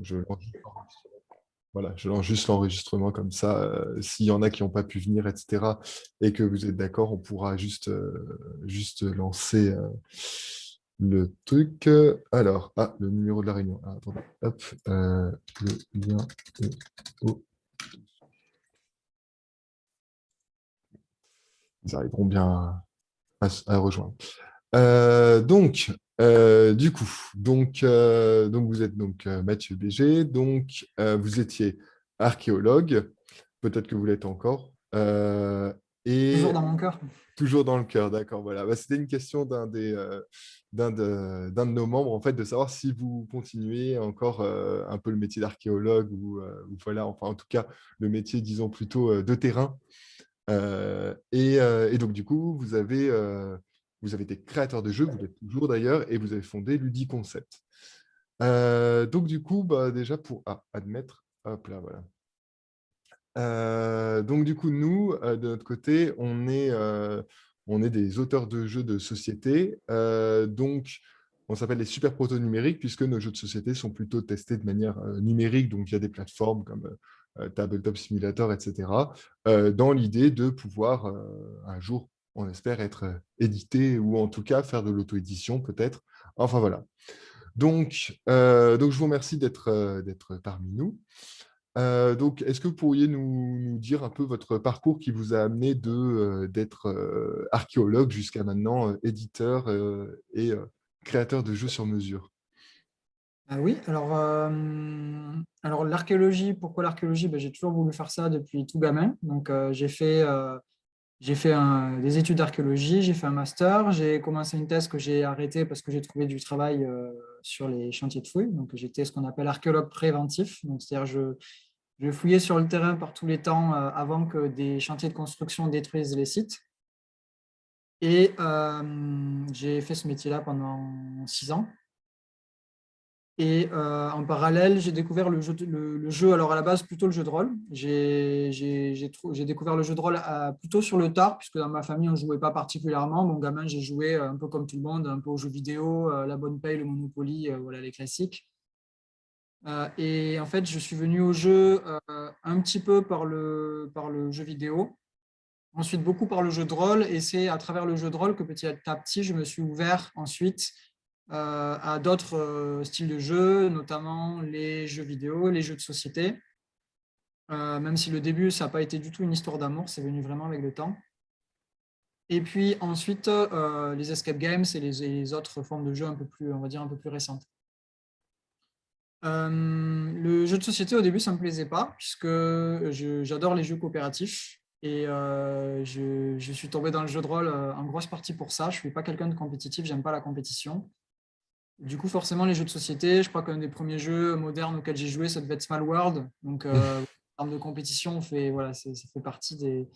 Je lance juste l'enregistrement. Voilà, je lance juste l'enregistrement comme ça. S'il y en a qui n'ont pas pu venir, etc., et que vous êtes d'accord, on pourra juste lancer le truc. Alors, le numéro de la réunion. Ah, attendez, hop, le lien est au- Ils arriveront bien à rejoindre. Du coup, donc vous êtes donc Mathieu Béger, vous étiez archéologue, peut-être que vous l'êtes encore, Toujours et dans mon cœur. toujours dans le cœur, d'accord, voilà. Bah, c'était une question d'un de nos membres, en fait, de savoir si vous continuez encore un peu le métier d'archéologue ou voilà, enfin, en tout cas, le métier, disons, plutôt de terrain. Et donc, du coup, vous avez été créateur de jeux, vous l'êtes toujours d'ailleurs, et vous avez fondé Ludiconcept. Donc, du coup, bah, déjà pour admettre, hop là, voilà. Donc, du coup, nous, de notre côté, on est des auteurs de jeux de société. Donc, on s'appelle les super proto numériques, puisque nos jeux de société sont plutôt testés de manière numérique, donc via des plateformes comme Tabletop Simulator, etc., dans l'idée de pouvoir, un jour, on espère, être édité ou en tout cas faire de l'auto-édition, peut-être. Enfin, voilà. Donc, je vous remercie d'être parmi nous. Donc, est-ce que vous pourriez nous dire un peu votre parcours qui vous a amené d'être archéologue jusqu'à maintenant éditeur et créateur de jeux sur mesure? Ah oui, alors l'archéologie, pourquoi l'archéologie? Ben, j'ai toujours voulu faire ça depuis tout gamin. Donc, j'ai fait des études d'archéologie, j'ai fait un master, j'ai commencé une thèse que j'ai arrêtée parce que j'ai trouvé du travail sur les chantiers de fouilles. Donc, j'étais ce qu'on appelle archéologue préventif. Donc, c'est-à-dire je fouillais sur le terrain par tous les temps avant que des chantiers de construction détruisent les sites. Et j'ai fait ce métier-là pendant 6 ans. Et en parallèle, j'ai découvert le jeu, alors à la base plutôt le jeu de rôle. J'ai découvert le jeu de rôle plutôt sur le tard, puisque dans ma famille, on ne jouait pas particulièrement. Mon gamin, j'ai joué un peu comme tout le monde, un peu aux jeux vidéo, la bonne paye, le Monopoly, voilà les classiques. Et en fait, je suis venu au jeu un petit peu par le jeu vidéo, ensuite beaucoup par le jeu de rôle, et c'est à travers le jeu de rôle que petit à petit, je me suis ouvert ensuite à d'autres styles de jeux, notamment les jeux vidéo, les jeux de société. Même si le début, ça n'a pas été du tout une histoire d'amour, c'est venu vraiment avec le temps. Et puis ensuite, les escape games et les autres formes de jeux un peu plus, on va dire, un peu plus récentes. Le jeu de société, au début, ça ne me plaisait pas, puisque j'adore les jeux coopératifs. Et je suis tombé dans le jeu de rôle en grosse partie pour ça. Je ne suis pas quelqu'un de compétitif, j'aime pas la compétition. Du coup, forcément, les jeux de société, je crois qu'un des premiers jeux modernes auxquels j'ai joué, ça devait être Small World. Donc, en termes de compétition, voilà, ça fait partie des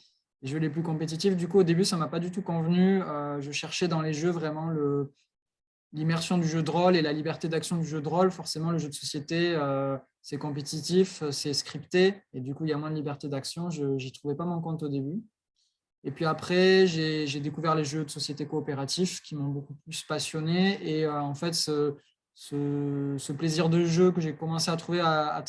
jeux les plus compétitifs. Du coup, au début, ça ne m'a pas du tout convenu. Je cherchais dans les jeux vraiment l'immersion du jeu de rôle et la liberté d'action du jeu de rôle. Forcément, le jeu de société, c'est compétitif, c'est scripté, et du coup, il y a moins de liberté d'action. Je n'y trouvais pas mon compte au début. Et puis après, j'ai découvert les jeux de société coopératifs qui m'ont beaucoup plus passionné. Et en fait, ce plaisir de jeu que j'ai commencé à trouver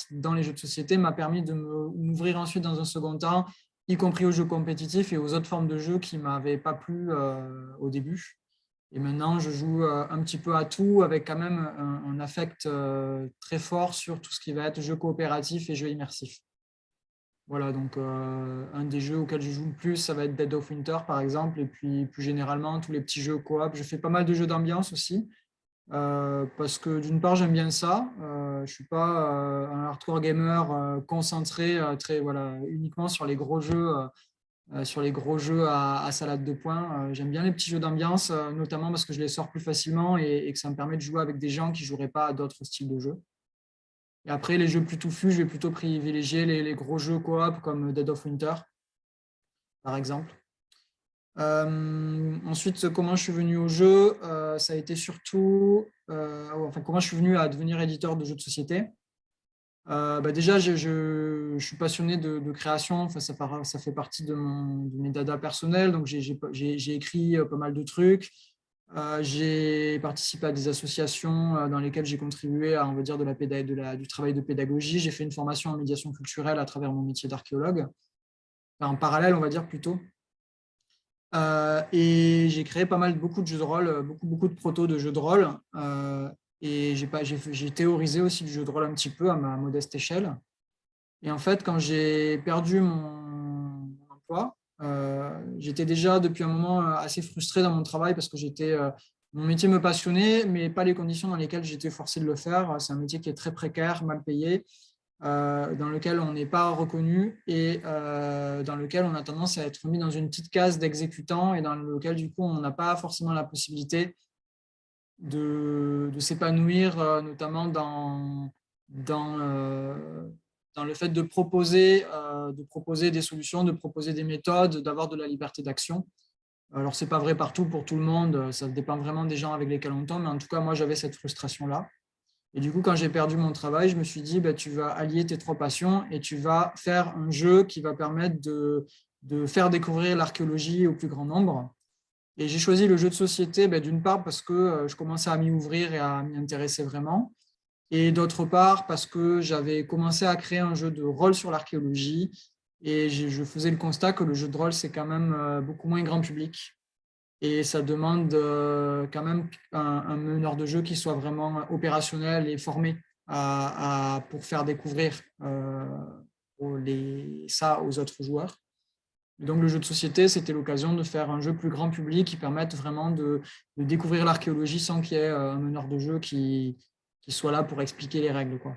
dans les jeux de société m'a permis de m'ouvrir ensuite dans un second temps, y compris aux jeux compétitifs et aux autres formes de jeux qui ne m'avaient pas plu au début. Et maintenant, je joue un petit peu à tout avec quand même un affect très fort sur tout ce qui va être jeu coopératif et jeu immersif. Voilà, donc un des jeux auxquels je joue le plus, ça va être Dead of Winter, par exemple, et puis plus généralement, tous les petits jeux coop. Je fais pas mal de jeux d'ambiance aussi, parce que d'une part, j'aime bien ça. Je ne suis pas un hardcore gamer concentré voilà, uniquement sur les gros jeux à salade de points. J'aime bien les petits jeux d'ambiance, notamment parce que je les sors plus facilement et que ça me permet de jouer avec des gens qui ne joueraient pas à d'autres styles de jeux. Et après, les jeux plus touffus, je vais plutôt privilégier les gros jeux coop comme Dead of Winter, par exemple. Ensuite, comment je suis venu au jeu, ça a été surtout, enfin, comment je suis venu à devenir éditeur de jeux de société. Bah déjà, je suis passionné de création, enfin, ça fait partie de mes dadas personnels, donc j'ai écrit pas mal de trucs. J'ai participé à des associations dans lesquelles j'ai contribué à, on va dire, du travail de pédagogie. J'ai fait une formation en médiation culturelle à travers mon métier d'archéologue, enfin, en parallèle, on va dire plutôt. Et j'ai créé beaucoup de jeux de rôle, beaucoup de protos de jeux de rôle. Et j'ai théorisé aussi le jeu de rôle un petit peu à ma modeste échelle. Et en fait, quand j'ai perdu mon emploi, j'étais déjà depuis un moment assez frustré dans mon travail parce que mon métier me passionnait, mais pas les conditions dans lesquelles j'étais forcé de le faire. C'est un métier qui est très précaire, mal payé, dans lequel on n'est pas reconnu et dans lequel on a tendance à être mis dans une petite case d'exécutant et dans lequel, du coup, on n'a pas forcément la possibilité de s'épanouir, notamment dans le fait de proposer des solutions, de proposer des méthodes, d'avoir de la liberté d'action. Alors, ce n'est pas vrai partout pour tout le monde, ça dépend vraiment des gens avec lesquels on tombe, mais en tout cas, moi, j'avais cette frustration-là. Et du coup, quand j'ai perdu mon travail, je me suis dit, bah, tu vas allier tes trois passions et tu vas faire un jeu qui va permettre de faire découvrir l'archéologie au plus grand nombre. Et j'ai choisi le jeu de société, bah, d'une part parce que je commençais à m'y ouvrir et à m'y intéresser vraiment, et d'autre part parce que j'avais commencé à créer un jeu de rôle sur l'archéologie, et je faisais le constat que le jeu de rôle, c'est quand même beaucoup moins grand public. Et ça demande quand même un meneur de jeu qui soit vraiment opérationnel et formé pour faire découvrir ça aux autres joueurs. Et donc le jeu de société, c'était l'occasion de faire un jeu plus grand public qui permette vraiment de découvrir l'archéologie sans qu'il y ait un meneur de jeu qui soit là pour expliquer les règles, quoi.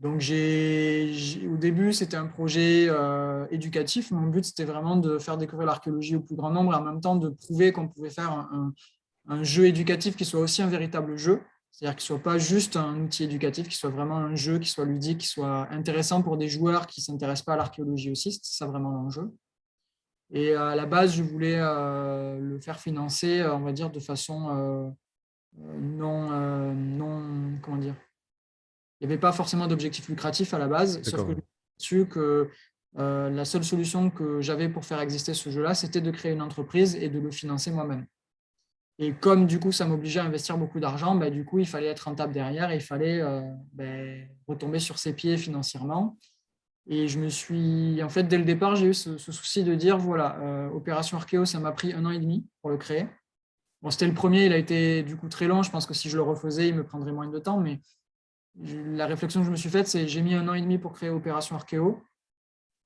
Donc, au début, c'était un projet éducatif. Mon but, c'était vraiment de faire découvrir l'archéologie au plus grand nombre et en même temps de prouver qu'on pouvait faire un jeu éducatif qui soit aussi un véritable jeu. C'est-à-dire qu'il ne soit pas juste un outil éducatif, qu'il soit vraiment un jeu, qui soit ludique, qui soit intéressant pour des joueurs qui ne s'intéressent pas à l'archéologie aussi. C'est ça vraiment l'enjeu. Et à la base, je voulais le faire financer, on va dire, de façon non, comment dire, il n'y avait pas forcément d'objectif lucratif à la base, sauf que je me suis aperçu que la seule solution que j'avais pour faire exister ce jeu-là, c'était de créer une entreprise et de le financer moi-même. Et comme du coup, ça m'obligeait à investir beaucoup d'argent, bah, du coup, il fallait être rentable derrière et il fallait retomber sur ses pieds financièrement. Et en fait, dès le départ, j'ai eu ce souci de dire, voilà, Opération Archéo, ça m'a pris 1 an et demi pour le créer. Bon, c'était le premier, il a été du coup très long. Je pense que si je le refaisais, il me prendrait moins de temps, mais la réflexion que je me suis faite, c'est j'ai mis 1 an et demi pour créer Opération Archéo.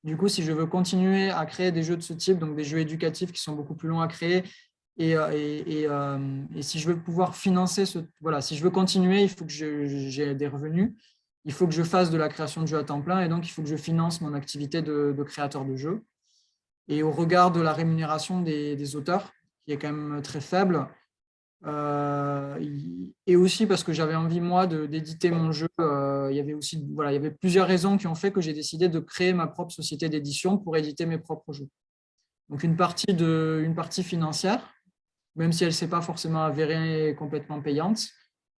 Du coup, si je veux continuer à créer des jeux de ce type, donc des jeux éducatifs qui sont beaucoup plus longs à créer, et si je veux pouvoir financer voilà, si je veux continuer, il faut que j'ai des revenus, il faut que je fasse de la création de jeux à temps plein, et donc il faut que je finance mon activité de créateur de jeux. Et au regard de la rémunération des auteurs, qui est quand même très faible, et aussi parce que j'avais envie, moi, d'éditer mon jeu. Il y avait plusieurs raisons qui ont fait que j'ai décidé de créer ma propre société d'édition pour éditer mes propres jeux. Donc, une partie financière, même si elle ne s'est pas forcément avérée complètement payante.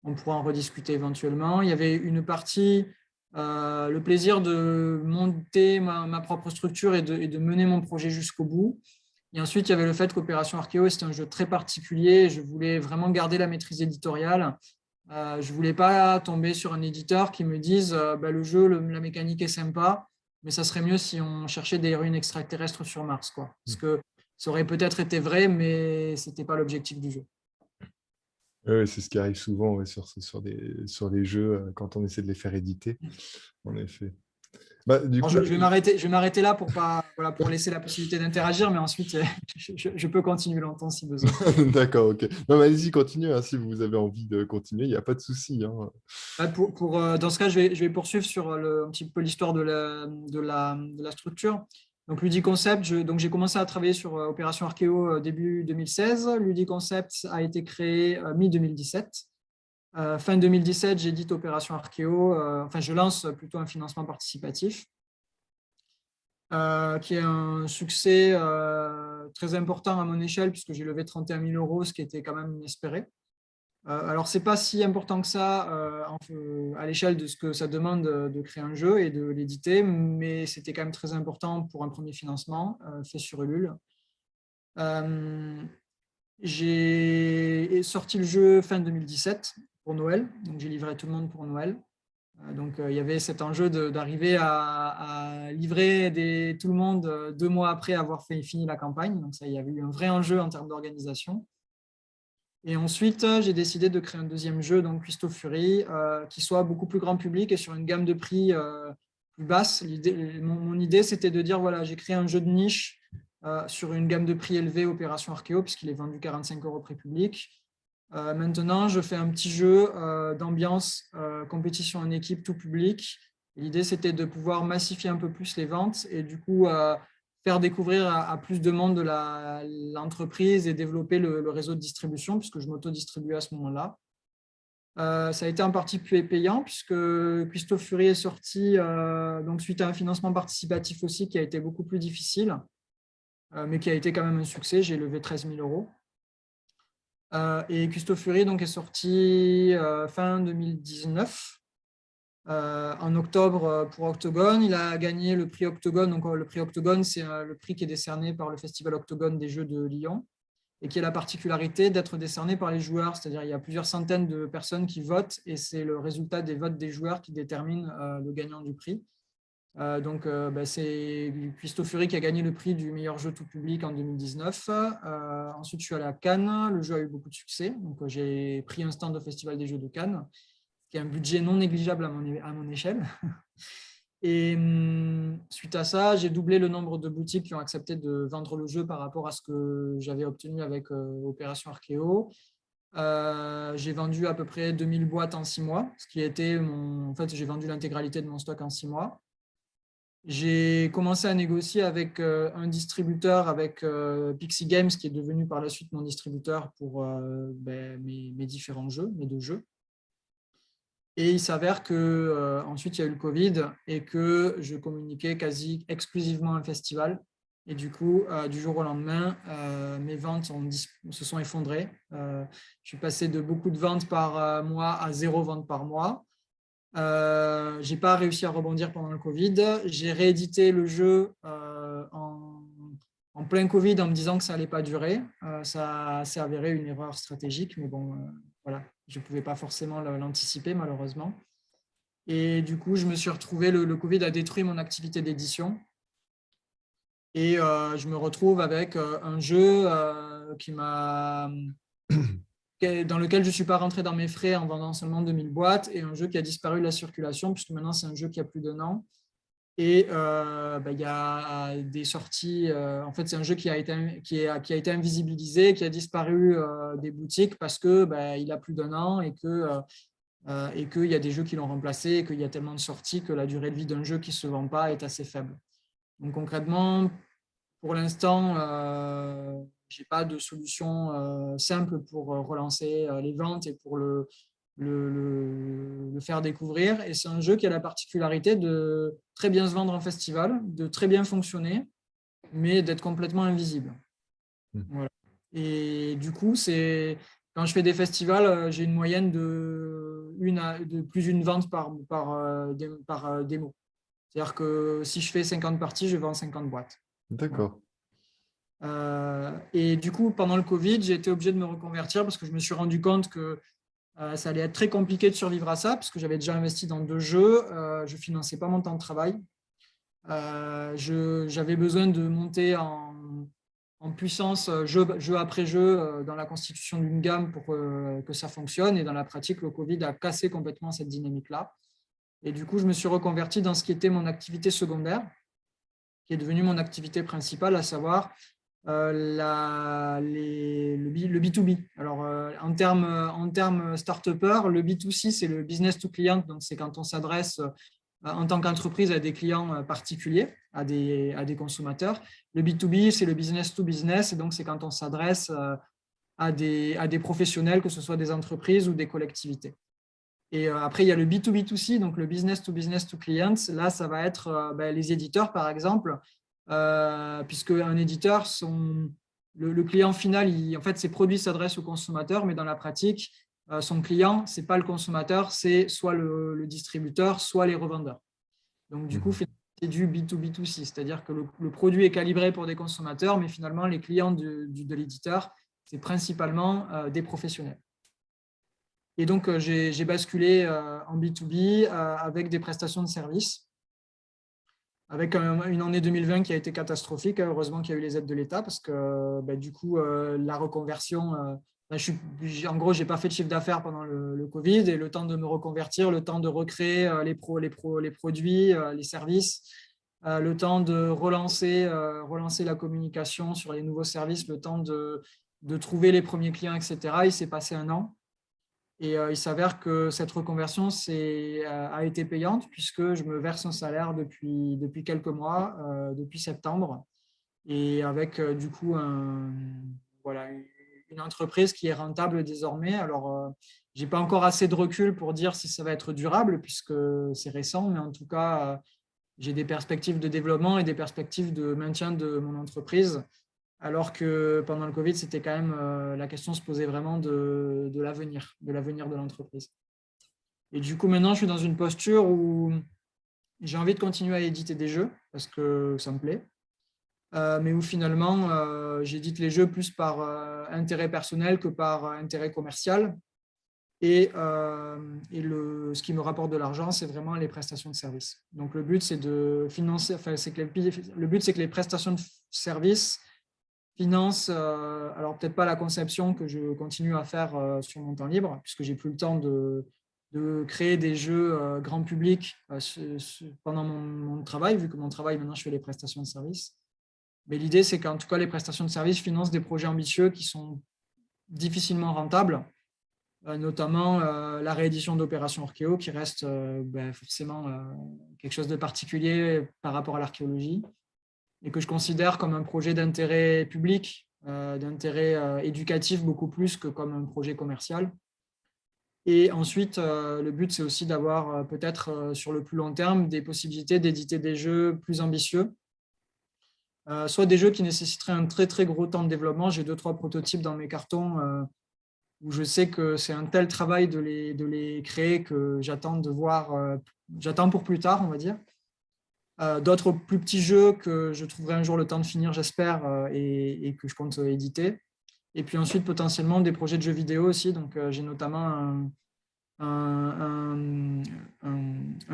On pourra en rediscuter éventuellement. Il y avait une partie, le plaisir de monter ma propre structure et de mener mon projet jusqu'au bout. Et ensuite, il y avait le fait qu'Opération Archéo, c'était un jeu très particulier. Je voulais vraiment garder la maîtrise éditoriale. Je ne voulais pas tomber sur un éditeur qui me dise le jeu, la mécanique est sympa, mais ça serait mieux si on cherchait des ruines extraterrestres sur Mars, quoi. Parce que ça aurait peut-être été vrai, mais ce n'était pas l'objectif du jeu. Oui, c'est ce qui arrive souvent, ouais, sur les jeux quand on essaie de les faire éditer, en effet. Bah, du coup, Je vais m'arrêter là pour laisser la possibilité d'interagir, mais ensuite, je peux continuer longtemps si besoin. D'accord, ok. Non, mais allez-y, continuez, hein, si vous avez envie de continuer, il n'y a pas de souci, hein. Dans ce cas, je vais poursuivre sur un petit peu l'histoire de la structure. Donc, Ludiconcept, donc j'ai commencé à travailler sur Opération Archéo début 2016. Ludiconcept a été créé mi-2017. Fin 2017, j'édite Opération Archéo. Je lance plutôt un financement participatif qui est un succès très important à mon échelle puisque j'ai levé 31 000 €, ce qui était quand même inespéré. Alors, ce n'est pas si important que ça à l'échelle de ce que ça demande de créer un jeu et de l'éditer, mais c'était quand même très important pour un premier financement fait sur Ulule. J'ai sorti le jeu fin 2017 pour Noël, donc j'ai livré tout le monde pour Noël. Donc il y avait cet enjeu d'arriver à livrer tout le monde 2 mois après avoir fini la campagne. Donc ça, il y avait eu un vrai enjeu en termes d'organisation. Et ensuite, j'ai décidé de créer un deuxième jeu, donc Custo Fury, qui soit beaucoup plus grand public et sur une gamme de prix plus basse. Mon idée, c'était de dire, voilà, j'ai créé un jeu de niche sur une gamme de prix élevée, Opération Archéo, puisqu'il est vendu 45 € prix public. Maintenant, je fais un petit jeu d'ambiance, compétition en équipe, tout public. L'idée, c'était de pouvoir massifier un peu plus les ventes et du coup, faire découvrir à plus de monde de l'entreprise et développer le réseau de distribution, puisque je m'auto-distribuais à ce moment-là. Ça a été en partie payant, puisque Custo Fury est sorti donc suite à un financement participatif aussi qui a été beaucoup plus difficile, mais qui a été quand même un succès. J'ai levé 13 000 €. Et Custo Fury donc, est sorti fin 2019. En octobre pour Octogone. Il a gagné le prix Octogone. Donc, le prix Octogone, c'est le prix qui est décerné par le Festival Octogone des Jeux de Lyon et qui a la particularité d'être décerné par les joueurs. C'est-à-dire qu'il y a plusieurs centaines de personnes qui votent et c'est le résultat des votes des joueurs qui détermine le gagnant du prix. C'est Custo Fury qui a gagné le prix du meilleur jeu tout public en 2019. Ensuite, je suis allé à Cannes. Le jeu a eu beaucoup de succès. Donc, j'ai pris un stand au Festival des Jeux de Cannes, qui est un budget non négligeable à mon échelle. Et suite à ça, j'ai doublé le nombre de boutiques qui ont accepté de vendre le jeu par rapport à ce que j'avais obtenu avec Opération Archéo. J'ai vendu à peu près 2000 boîtes en 6 mois, ce qui était En fait, j'ai vendu l'intégralité de mon stock en 6 mois. J'ai commencé à négocier avec un distributeur, avec Pixie Games, qui est devenu par la suite mon distributeur pour mes différents jeux, mes 2 jeux. Et il s'avère que ensuite il y a eu le Covid et que je communiquais quasi exclusivement un festival. Et du coup, du jour au lendemain, mes ventes se sont effondrées. Je suis passé de beaucoup de ventes par mois à 0 vente par mois. Je n'ai pas réussi à rebondir pendant le Covid. J'ai réédité le jeu en plein Covid en me disant que ça n'allait pas durer. Ça s'est avéré une erreur stratégique, mais bon, voilà, je ne pouvais pas forcément l'anticiper malheureusement. Et du coup, je me suis retrouvé, le Covid a détruit mon activité d'édition. Et je me retrouve avec un jeu dans lequel je ne suis pas rentré dans mes frais en vendant seulement 2000 boîtes et un jeu qui a disparu de la circulation, puisque maintenant c'est un jeu qui a plus d'1 an. Et il y a des sorties. En fait, c'est un jeu qui a été invisibilisé, qui a disparu des boutiques parce qu'il a plus d'1 an et qu'il y a des jeux qui l'ont remplacé et qu'il y a tellement de sorties que la durée de vie d'un jeu qui ne se vend pas est assez faible. Donc concrètement, pour l'instant, je n'ai pas de solution simple pour relancer les ventes et pour le faire découvrir. Et c'est un jeu qui a la particularité de très bien se vendre en festival, de très bien fonctionner, mais d'être complètement invisible. Voilà. Et du coup, quand je fais des festivals, j'ai une moyenne de plus d'une vente par démo. C'est-à-dire que si je fais 50 parties, je vends 50 boîtes. D'accord. Et du coup, pendant le Covid, j'ai été obligé de me reconvertir parce que je me suis rendu compte que ça allait être très compliqué de survivre à ça, parce que j'avais déjà investi dans 2 jeux, je ne finançais pas mon temps de travail. J'avais besoin de monter en puissance jeu après jeu dans la constitution d'une gamme pour que ça fonctionne. Et dans la pratique, le Covid a cassé complètement cette dynamique-là. Et du coup, je me suis reconverti dans ce qui était mon activité secondaire, qui est devenue mon activité principale, à savoir le B2B. Alors, en termes start-upper, le B2C, c'est le business to client. Donc, c'est quand on s'adresse en tant qu'entreprise à des clients particuliers, à des consommateurs. Le B2B, c'est le business to business. Et donc, c'est quand on s'adresse à des professionnels, que ce soit des entreprises ou des collectivités. Et après, il y a le B2B2C, donc le business to clients. Là, ça va être les éditeurs, par exemple, puisque un éditeur, le client final, en fait, ses produits s'adressent au consommateur, mais dans la pratique, son client, ce n'est pas le consommateur, c'est soit le distributeur, soit les revendeurs. Donc, du coup, c'est du B2B2C, c'est-à-dire que le produit est calibré pour des consommateurs, mais finalement, les clients de l'éditeur, c'est principalement des professionnels. Et donc, j'ai basculé en B2B avec des prestations de services, avec une année 2020 qui a été catastrophique. Heureusement qu'il y a eu les aides de l'État parce que du coup, la reconversion, en gros, je n'ai pas fait de chiffre d'affaires pendant le Covid et le temps de me reconvertir, le temps de recréer les produits, les services, le temps de relancer la communication sur les nouveaux services, le temps de trouver les premiers clients, etc. Il s'est passé un an. Et il s'avère que cette reconversion a été payante puisque je me verse un salaire depuis quelques mois, depuis septembre, et avec du coup voilà, une entreprise qui est rentable désormais. Alors, je n'ai pas encore assez de recul pour dire si ça va être durable puisque c'est récent, mais en tout cas, j'ai des perspectives de développement et des perspectives de maintien de mon entreprise. Alors que pendant le Covid, c'était quand même la question se posait vraiment de l'avenir de l'entreprise. Et du coup, maintenant, je suis dans une posture où j'ai envie de continuer à éditer des jeux parce que ça me plaît, mais où finalement, j'édite les jeux plus par intérêt personnel que par intérêt commercial. Et ce qui me rapporte de l'argent, c'est vraiment les prestations de services. Donc, le but, c'est de financer, le but, c'est que les prestations de services finance, alors peut-être pas la conception que je continue à faire sur mon temps libre, puisque j'ai plus le temps de créer des jeux grand public pendant mon travail, vu que mon travail, maintenant, je fais les prestations de services. Mais l'idée, c'est qu'en tout cas, les prestations de services financent des projets ambitieux qui sont difficilement rentables, notamment la réédition d'Opération Orchéo, qui reste forcément quelque chose de particulier par rapport à l'archéologie, et que je considère comme un projet d'intérêt public, d'intérêt éducatif beaucoup plus que comme un projet commercial. Et ensuite, le but, c'est aussi d'avoir peut-être sur le plus long terme des possibilités d'éditer des jeux plus ambitieux, soit des jeux qui nécessiteraient un très très gros temps de développement. J'ai 2-3 prototypes dans mes cartons où je sais que c'est un tel travail de les créer que j'attends pour plus tard, on va dire. D'autres plus petits jeux que je trouverai un jour le temps de finir, j'espère, et que je compte éditer. Et puis ensuite, potentiellement, des projets de jeux vidéo aussi. Donc, j'ai notamment un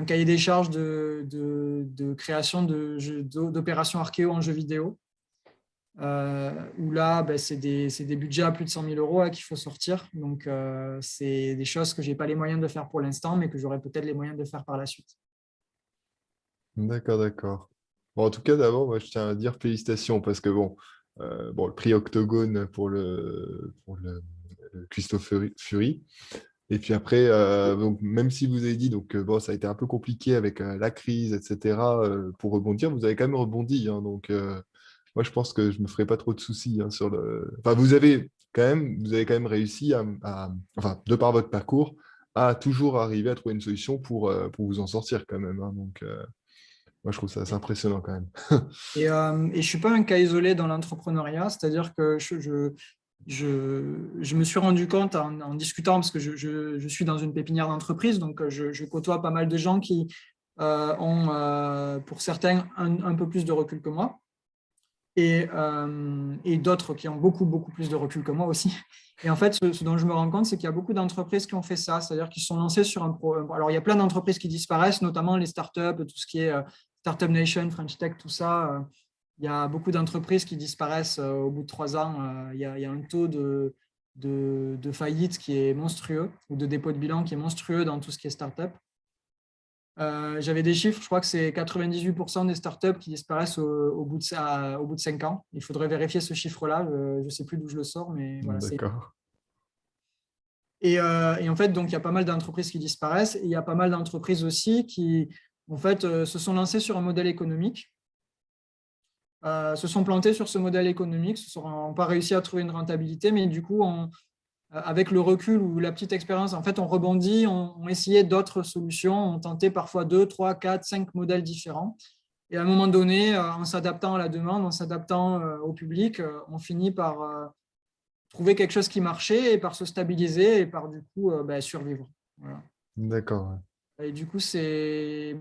cahier des charges de création d'opérations archéo en jeux vidéo, où là, c'est des budgets à plus de 100 000 € qu'il faut sortir. Donc, c'est des choses que je n'ai pas les moyens de faire pour l'instant, mais que j'aurai peut-être les moyens de faire par la suite. D'accord, d'accord. Bon, en tout cas, d'abord, moi, je tiens à dire félicitations parce que bon, le prix Octogone le Christophe Fury. Et puis après, donc, même si vous avez dit donc bon, ça a été un peu compliqué avec la crise, etc. Pour rebondir, vous avez quand même rebondi, hein, donc moi, je pense que je me ferai pas trop de soucis hein, sur le. Enfin, vous avez quand même réussi enfin, de par votre parcours, à toujours arriver à trouver une solution pour vous en sortir quand même, hein, donc moi, je trouve ça assez impressionnant quand même. Et je ne suis pas un cas isolé dans l'entrepreneuriat, c'est-à-dire que je me suis rendu compte en discutant, parce que je suis dans une pépinière d'entreprise, donc je côtoie pas mal de gens qui ont, pour certains, un peu plus de recul que moi, et d'autres qui ont beaucoup, beaucoup plus de recul que moi aussi. Et en fait, ce dont je me rends compte, c'est qu'il y a beaucoup d'entreprises qui ont fait ça, c'est-à-dire qu'ils se sont lancés sur un projet. Alors, il y a plein d'entreprises qui disparaissent, notamment les startups, tout ce qui est Startup Nation, French Tech, tout ça. Il y a beaucoup d'entreprises qui disparaissent au bout de 3 ans. Il y a un taux de faillite qui est monstrueux, ou de dépôt de bilan qui est monstrueux dans tout ce qui est startup. J'avais des chiffres, je crois que c'est 98% des startups qui disparaissent au bout de 5 ans. Il faudrait vérifier ce chiffre-là, je ne sais plus d'où je le sors, mais voilà. D'accord. Et en fait, donc, il y a pas mal d'entreprises qui disparaissent, et il y a pas mal d'entreprises aussi qui, en fait, se sont lancées sur un modèle économique, se sont plantées sur ce modèle économique, n'ont pas réussi à trouver une rentabilité, mais du coup, avec le recul ou la petite expérience, en fait, on rebondit, on essayait d'autres solutions, on tentait parfois 2, 3, 4, 5 modèles différents. Et à un moment donné, en s'adaptant à la demande, en s'adaptant au public, on finit par trouver quelque chose qui marchait et par se stabiliser et par du coup survivre. Voilà. D'accord. Et du coup, c'est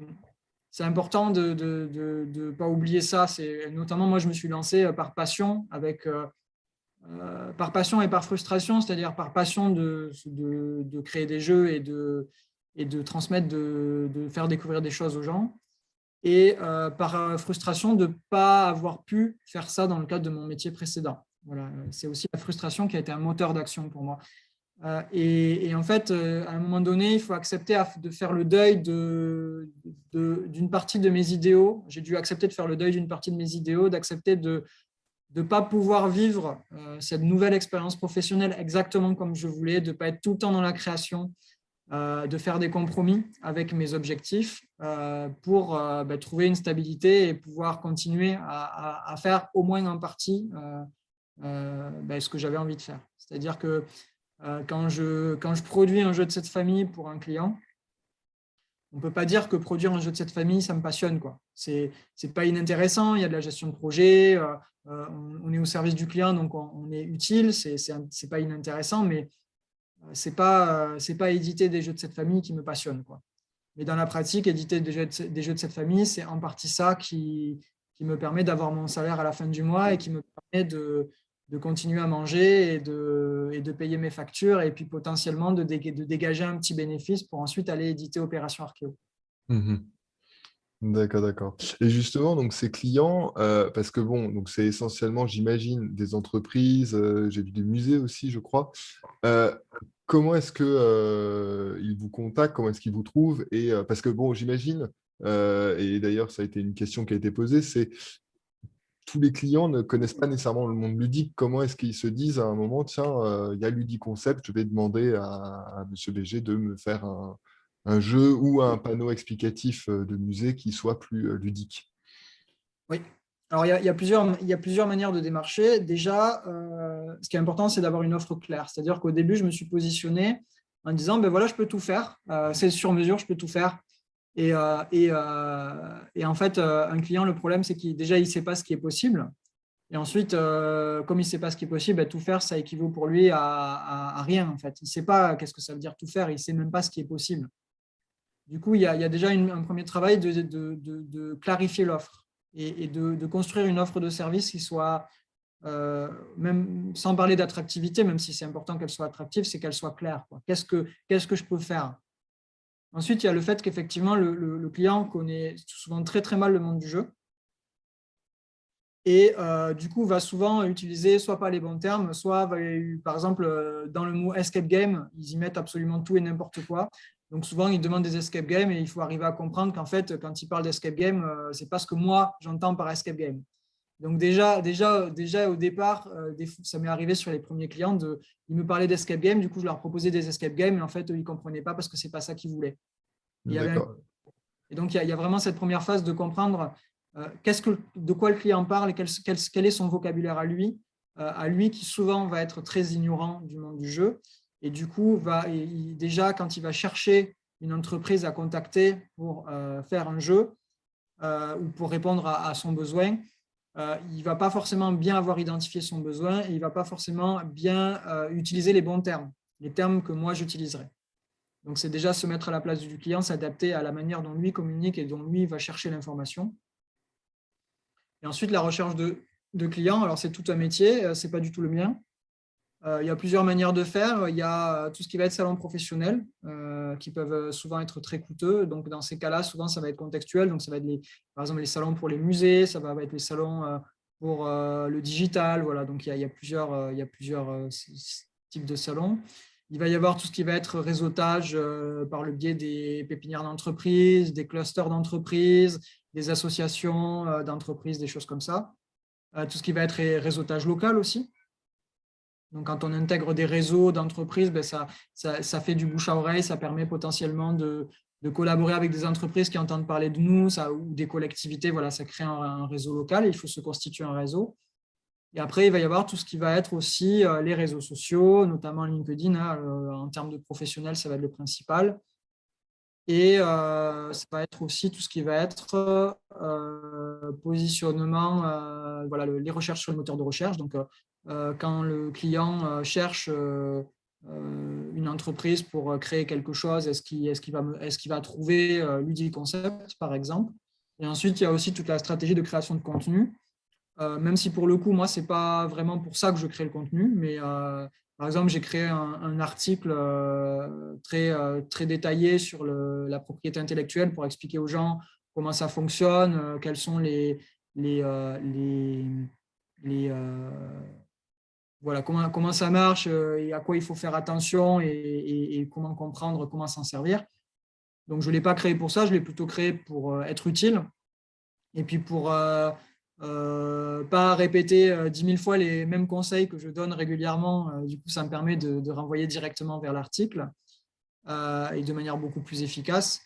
important de ne pas oublier ça. Notamment, moi, je me suis lancé par passion avec par passion et par frustration, c'est-à-dire par passion de créer des jeux et de transmettre, de faire découvrir des choses aux gens, et par frustration de ne pas avoir pu faire ça dans le cadre de mon métier précédent. Voilà, c'est aussi la frustration qui a été un moteur d'action pour moi. Et en fait, à un moment donné, il faut accepter de faire le deuil d'une partie de mes idéaux. J'ai dû accepter de faire le deuil d'une partie de mes idéaux, d'accepter de ne pas pouvoir vivre cette nouvelle expérience professionnelle exactement comme je voulais, de ne pas être tout le temps dans la création, de faire des compromis avec mes objectifs pour trouver une stabilité et pouvoir continuer à faire au moins en partie ce que j'avais envie de faire. C'est-à-dire que quand je produis un jeu de cette famille pour un client, on ne peut pas dire que produire un jeu de cette famille, ça me passionne, quoi. C'est pas inintéressant, il y a de la gestion de projet, on est au service du client, donc on est utile, c'est pas inintéressant, mais c'est pas éditer des jeux de cette famille qui me passionne, quoi. Mais dans la pratique, éditer des jeux de cette famille, c'est en partie ça qui me permet d'avoir mon salaire à la fin du mois et qui me permet de continuer à manger et de payer mes factures et puis potentiellement de dégager un petit bénéfice pour ensuite aller éditer Opération Archéo. Mhm. D'accord, d'accord. Et justement, donc ces clients, parce que bon, donc c'est essentiellement, j'imagine, des entreprises, j'ai vu des musées aussi, je crois. Euh, Comment est-ce que ils vous contactent, comment est-ce qu'ils vous trouvent? Et parce que bon, j'imagine, et d'ailleurs ça a été une question qui a été posée, c'est tous les clients ne connaissent pas nécessairement le monde ludique. Comment est-ce qu'ils se disent à un moment, tiens, il y a Ludiconcept, je vais demander à Monsieur BG de me faire un jeu ou un panneau explicatif de musée qui soit plus ludique. Oui. Alors, il y a plusieurs manières de démarcher. Déjà, ce qui est important, c'est d'avoir une offre claire. C'est-à-dire qu'au début, je me suis positionné en disant, ben voilà, je peux tout faire. C'est sur mesure, je peux tout faire. Et en fait, un client, le problème, c'est qu'il déjà, il ne sait pas ce qui est possible. Et ensuite, comme il ne sait pas ce qui est possible, ben, tout faire, ça équivaut pour lui à rien, en fait. Il ne sait pas qu'est-ce que ça veut dire tout faire. Il ne sait même pas ce qui est possible. Du coup, il y a déjà un premier travail de clarifier l'offre et de construire une offre de service qui soit, même sans parler d'attractivité, même si c'est important qu'elle soit attractive, c'est qu'elle soit claire, quoi. Qu'est-ce que je peux faire? Ensuite, il y a le fait qu'effectivement, le client connaît souvent très, très mal le monde du jeu et du coup, va souvent utiliser soit pas les bons termes, soit, par exemple, dans le mot escape game, ils y mettent absolument tout et n'importe quoi. Donc souvent, ils demandent des escape games et il faut arriver à comprendre qu'en fait, quand ils parlent d'escape game, c'est pas ce que moi, j'entends par escape game. Donc déjà au départ, ça m'est arrivé sur les premiers clients, ils me parlaient d'escape game, du coup, je leur proposais des escape games, mais en fait, eux, ils ne comprenaient pas parce que ce n'est pas ça qu'ils voulaient. D'accord. Et donc, il y a vraiment cette première phase de comprendre de quoi le client parle et quel est son vocabulaire à lui qui souvent va être très ignorant du monde du jeu. Et du coup, déjà, quand il va chercher une entreprise à contacter pour faire un jeu ou pour répondre à son besoin, il ne va pas forcément bien avoir identifié son besoin et il ne va pas forcément bien utiliser les bons termes, les termes que moi j'utiliserais. Donc, c'est déjà se mettre à la place du client, s'adapter à la manière dont lui communique et dont lui va chercher l'information. Et ensuite, la recherche de clients, alors c'est tout un métier, ce n'est pas du tout le mien. Il y a plusieurs manières de faire. Il y a tout ce qui va être salon professionnel, qui peuvent souvent être très coûteux. Donc, dans ces cas-là, souvent, ça va être contextuel. Donc, ça va être par exemple les salons pour les musées, ça va être les salons pour le digital. Voilà. Donc, il y a plusieurs types de salons. Il va y avoir tout ce qui va être réseautage par le biais des pépinières d'entreprises, des clusters d'entreprises, des associations d'entreprises, des choses comme ça. Tout ce qui va être réseautage local aussi. Donc, quand on intègre des réseaux d'entreprises, ben ça fait du bouche à oreille, ça permet potentiellement de collaborer avec des entreprises qui entendent parler de nous ou des collectivités. Voilà, ça crée un réseau local, il faut se constituer un réseau. Et après, il va y avoir tout ce qui va être aussi les réseaux sociaux, notamment LinkedIn. En termes de professionnels, ça va être le principal. Et ça va être aussi tout ce qui va être positionnement, voilà, les recherches sur les moteurs de recherche. Donc, quand le client cherche une entreprise pour créer quelque chose, est-ce qu'il va trouver Ludiconcept, par exemple. Et ensuite, il y a aussi toute la stratégie de création de contenu. même si pour le coup, moi, ce n'est pas vraiment pour ça que je crée le contenu, mais par exemple, j'ai créé un article très détaillé sur la propriété intellectuelle pour expliquer aux gens comment ça fonctionne, quels sont les, euh, les, voilà, comment ça marche et à quoi il faut faire attention et comment comprendre, comment s'en servir. Donc, je ne l'ai pas créé pour ça, je l'ai plutôt créé pour être utile et puis pour pas répéter 10 000 fois les mêmes conseils que je donne régulièrement. Du coup, ça me permet de renvoyer directement vers l'article et de manière beaucoup plus efficace.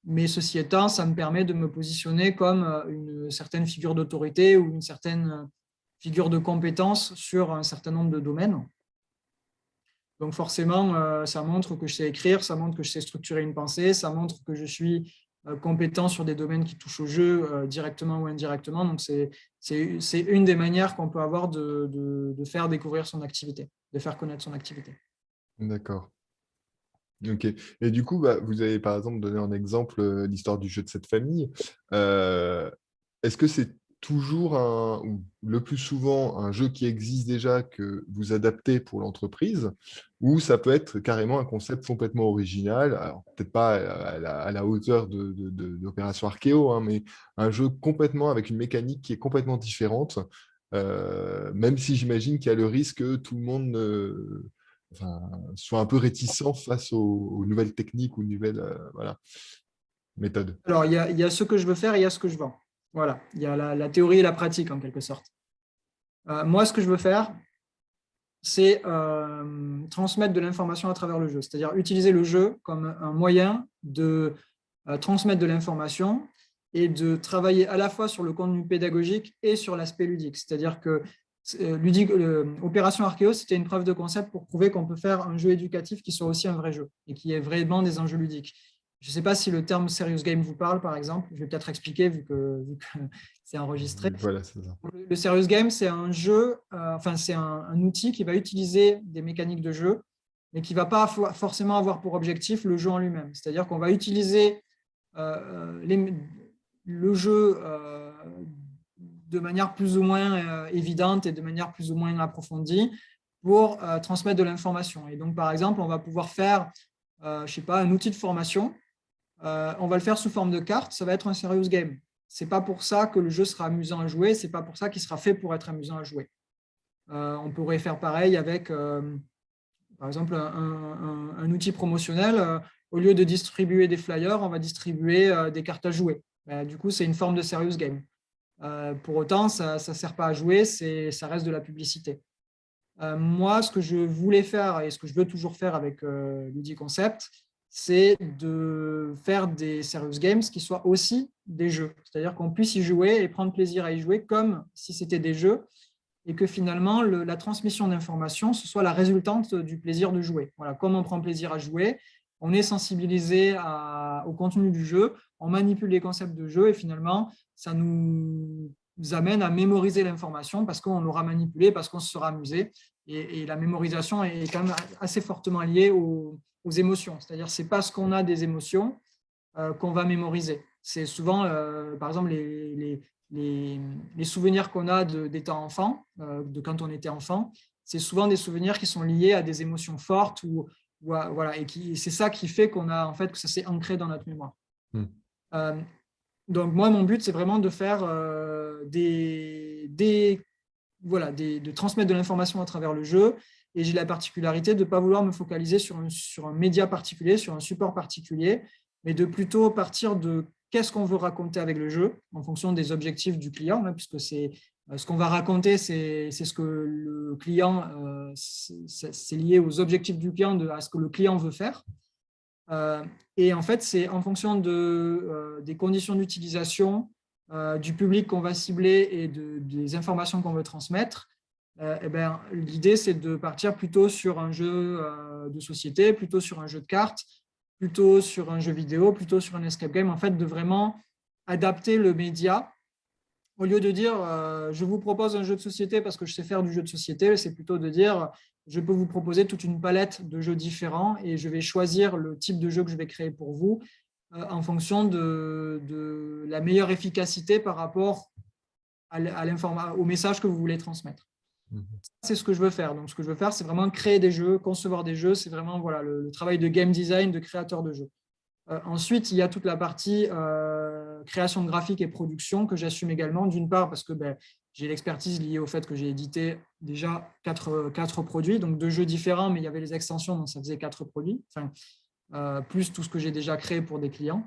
Mais ceci étant, ça me permet de me positionner comme une certaine figure d'autorité ou une certaine figure de compétence sur un certain nombre de domaines. Donc forcément, ça montre que je sais écrire, ça montre que je sais structurer une pensée, ça montre que je suis compétent sur des domaines qui touchent au jeu directement ou indirectement. Donc c'est une des manières qu'on peut avoir de faire découvrir son activité, de faire connaître son activité. D'accord. OK. Et du coup, bah, vous avez par exemple donné en exemple, l'histoire du jeu de cette famille. Heu, Est-ce que c'est toujours ou le plus souvent un jeu qui existe déjà que vous adaptez pour l'entreprise? Ou ça peut être carrément un concept complètement original? Alors peut-être pas à la hauteur d'Opération Archéo, hein, mais un jeu complètement avec une mécanique qui est complètement différente, même si j'imagine qu'il y a le risque que tout le monde enfin, soit un peu réticent face aux nouvelles techniques ou nouvelles voilà, méthodes. Alors, il y a ce que je veux faire et il y a ce que je vends. Voilà, il y a la théorie et la pratique en quelque sorte. Moi, ce que je veux faire, c'est transmettre de l'information à travers le jeu, c'est-à-dire utiliser le jeu comme un moyen de transmettre de l'information et de travailler à la fois sur le contenu pédagogique et sur l'aspect ludique. C'est-à-dire que Opération Archéo, c'était une preuve de concept pour prouver qu'on peut faire un jeu éducatif qui soit aussi un vrai jeu et qui ait vraiment des enjeux ludiques. Je ne sais pas si le terme serious game vous parle, par exemple. Je vais peut-être expliquer vu que c'est enregistré. Voilà, c'est ça. Le serious game, c'est un jeu, enfin c'est un outil qui va utiliser des mécaniques de jeu, mais qui ne va pas forcément avoir pour objectif le jeu en lui-même. C'est-à-dire qu'on va utiliser le jeu de manière plus ou moins évidente et de manière plus ou moins approfondie pour transmettre de l'information. Et donc, par exemple, on va pouvoir faire, je sais pas, un outil de formation. On va le faire sous forme de carte. Ça va être un serious game. C'est pas pour ça que le jeu sera amusant à jouer. C'est pas pour ça qu'il sera fait pour être amusant à jouer. On pourrait faire pareil avec, par exemple, un outil promotionnel. Au lieu de distribuer des flyers, on va distribuer des cartes à jouer. Du coup, c'est une forme de serious game. Pour autant, ça ne sert pas à jouer, ça reste de la publicité. Moi, ce que je voulais faire et ce que je veux toujours faire avec Ludi Concept, c'est de faire des serious games qui soient aussi des jeux. C'est-à-dire qu'on puisse y jouer et prendre plaisir à y jouer comme si c'était des jeux et que finalement, la transmission d'informations, ce soit la résultante du plaisir de jouer. Voilà, comme on prend plaisir à jouer, on est sensibilisé au contenu du jeu, on manipule les concepts de jeu et finalement, ça nous amène à mémoriser l'information parce qu'on l'aura manipulée, parce qu'on se sera amusé. Et la mémorisation est quand même assez fortement liée aux émotions. C'est-à-dire, c'est parce qu'on a des émotions qu'on va mémoriser. C'est souvent, par exemple, les souvenirs qu'on a des temps enfants, de quand on était enfant, c'est souvent des souvenirs qui sont liés à des émotions fortes voilà, et c'est ça qui fait qu'on a en fait que ça s'est ancré dans notre mémoire. Euh, donc moi, mon but, c'est vraiment de faire de transmettre de l'information à travers le jeu. Et j'ai la particularité de ne pas vouloir me focaliser sur un média particulier, sur un support particulier, mais de plutôt partir de qu'est-ce qu'on veut raconter avec le jeu en fonction des objectifs du client, hein, puisque c'est ce qu'on va raconter, c'est ce que le client, c'est lié aux objectifs du client, à ce que le client veut faire. Et en fait, c'est en fonction des conditions d'utilisation, du public qu'on va cibler et des informations qu'on veut transmettre. L'idée, c'est de partir plutôt sur un jeu de société, plutôt sur un jeu de cartes, plutôt sur un jeu vidéo, plutôt sur un escape game, en fait, de vraiment adapter le média. Au lieu de dire je vous propose un jeu de société parce que je sais faire du jeu de société, c'est plutôt de dire je peux vous proposer toute une palette de jeux différents et je vais choisir le type de jeu que je vais créer pour vous en fonction de la meilleure efficacité par rapport au message que vous voulez transmettre. Mhm. C'est ce que je veux faire. Donc, ce que je veux faire, c'est vraiment créer des jeux, concevoir des jeux. C'est vraiment voilà, le travail de game design, de créateur de jeux. Ensuite, il y a toute la partie création de graphique et production que j'assume également, d'une part parce que j'ai l'expertise liée au fait que j'ai édité déjà 4 produits, donc 2 jeux différents, mais il y avait les extensions, donc ça faisait 4 produits, plus tout ce que j'ai déjà créé pour des clients.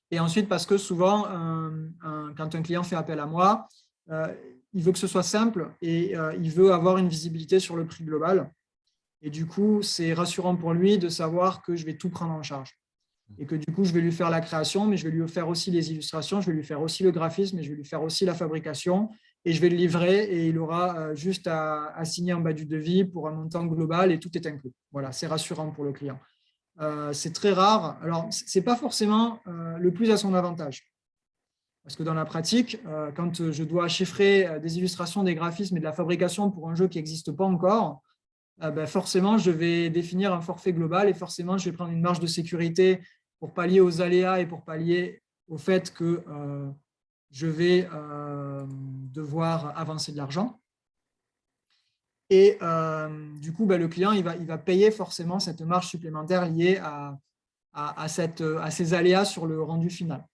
Et ensuite, parce que souvent, quand un client fait appel à moi, il veut que ce soit simple et il veut avoir une visibilité sur le prix global. Et du coup, c'est rassurant pour lui de savoir que je vais tout prendre en charge. Et que du coup, je vais lui faire la création, mais je vais lui faire aussi les illustrations, je vais lui faire aussi le graphisme, et je vais lui faire aussi la fabrication, et je vais le livrer, et il aura juste à signer en bas du devis pour un montant global, et tout est inclus. Voilà, c'est rassurant pour le client. C'est très rare. Alors, ce n'est pas forcément le plus à son avantage. Parce que dans la pratique, quand je dois chiffrer des illustrations, des graphismes et de la fabrication pour un jeu qui n'existe pas encore, forcément, je vais définir un forfait global et forcément, je vais prendre une marge de sécurité pour pallier aux aléas et pour pallier au fait que je vais devoir avancer de l'argent. Et du coup, le client, il va payer forcément cette marge supplémentaire liée à ces aléas sur le rendu final.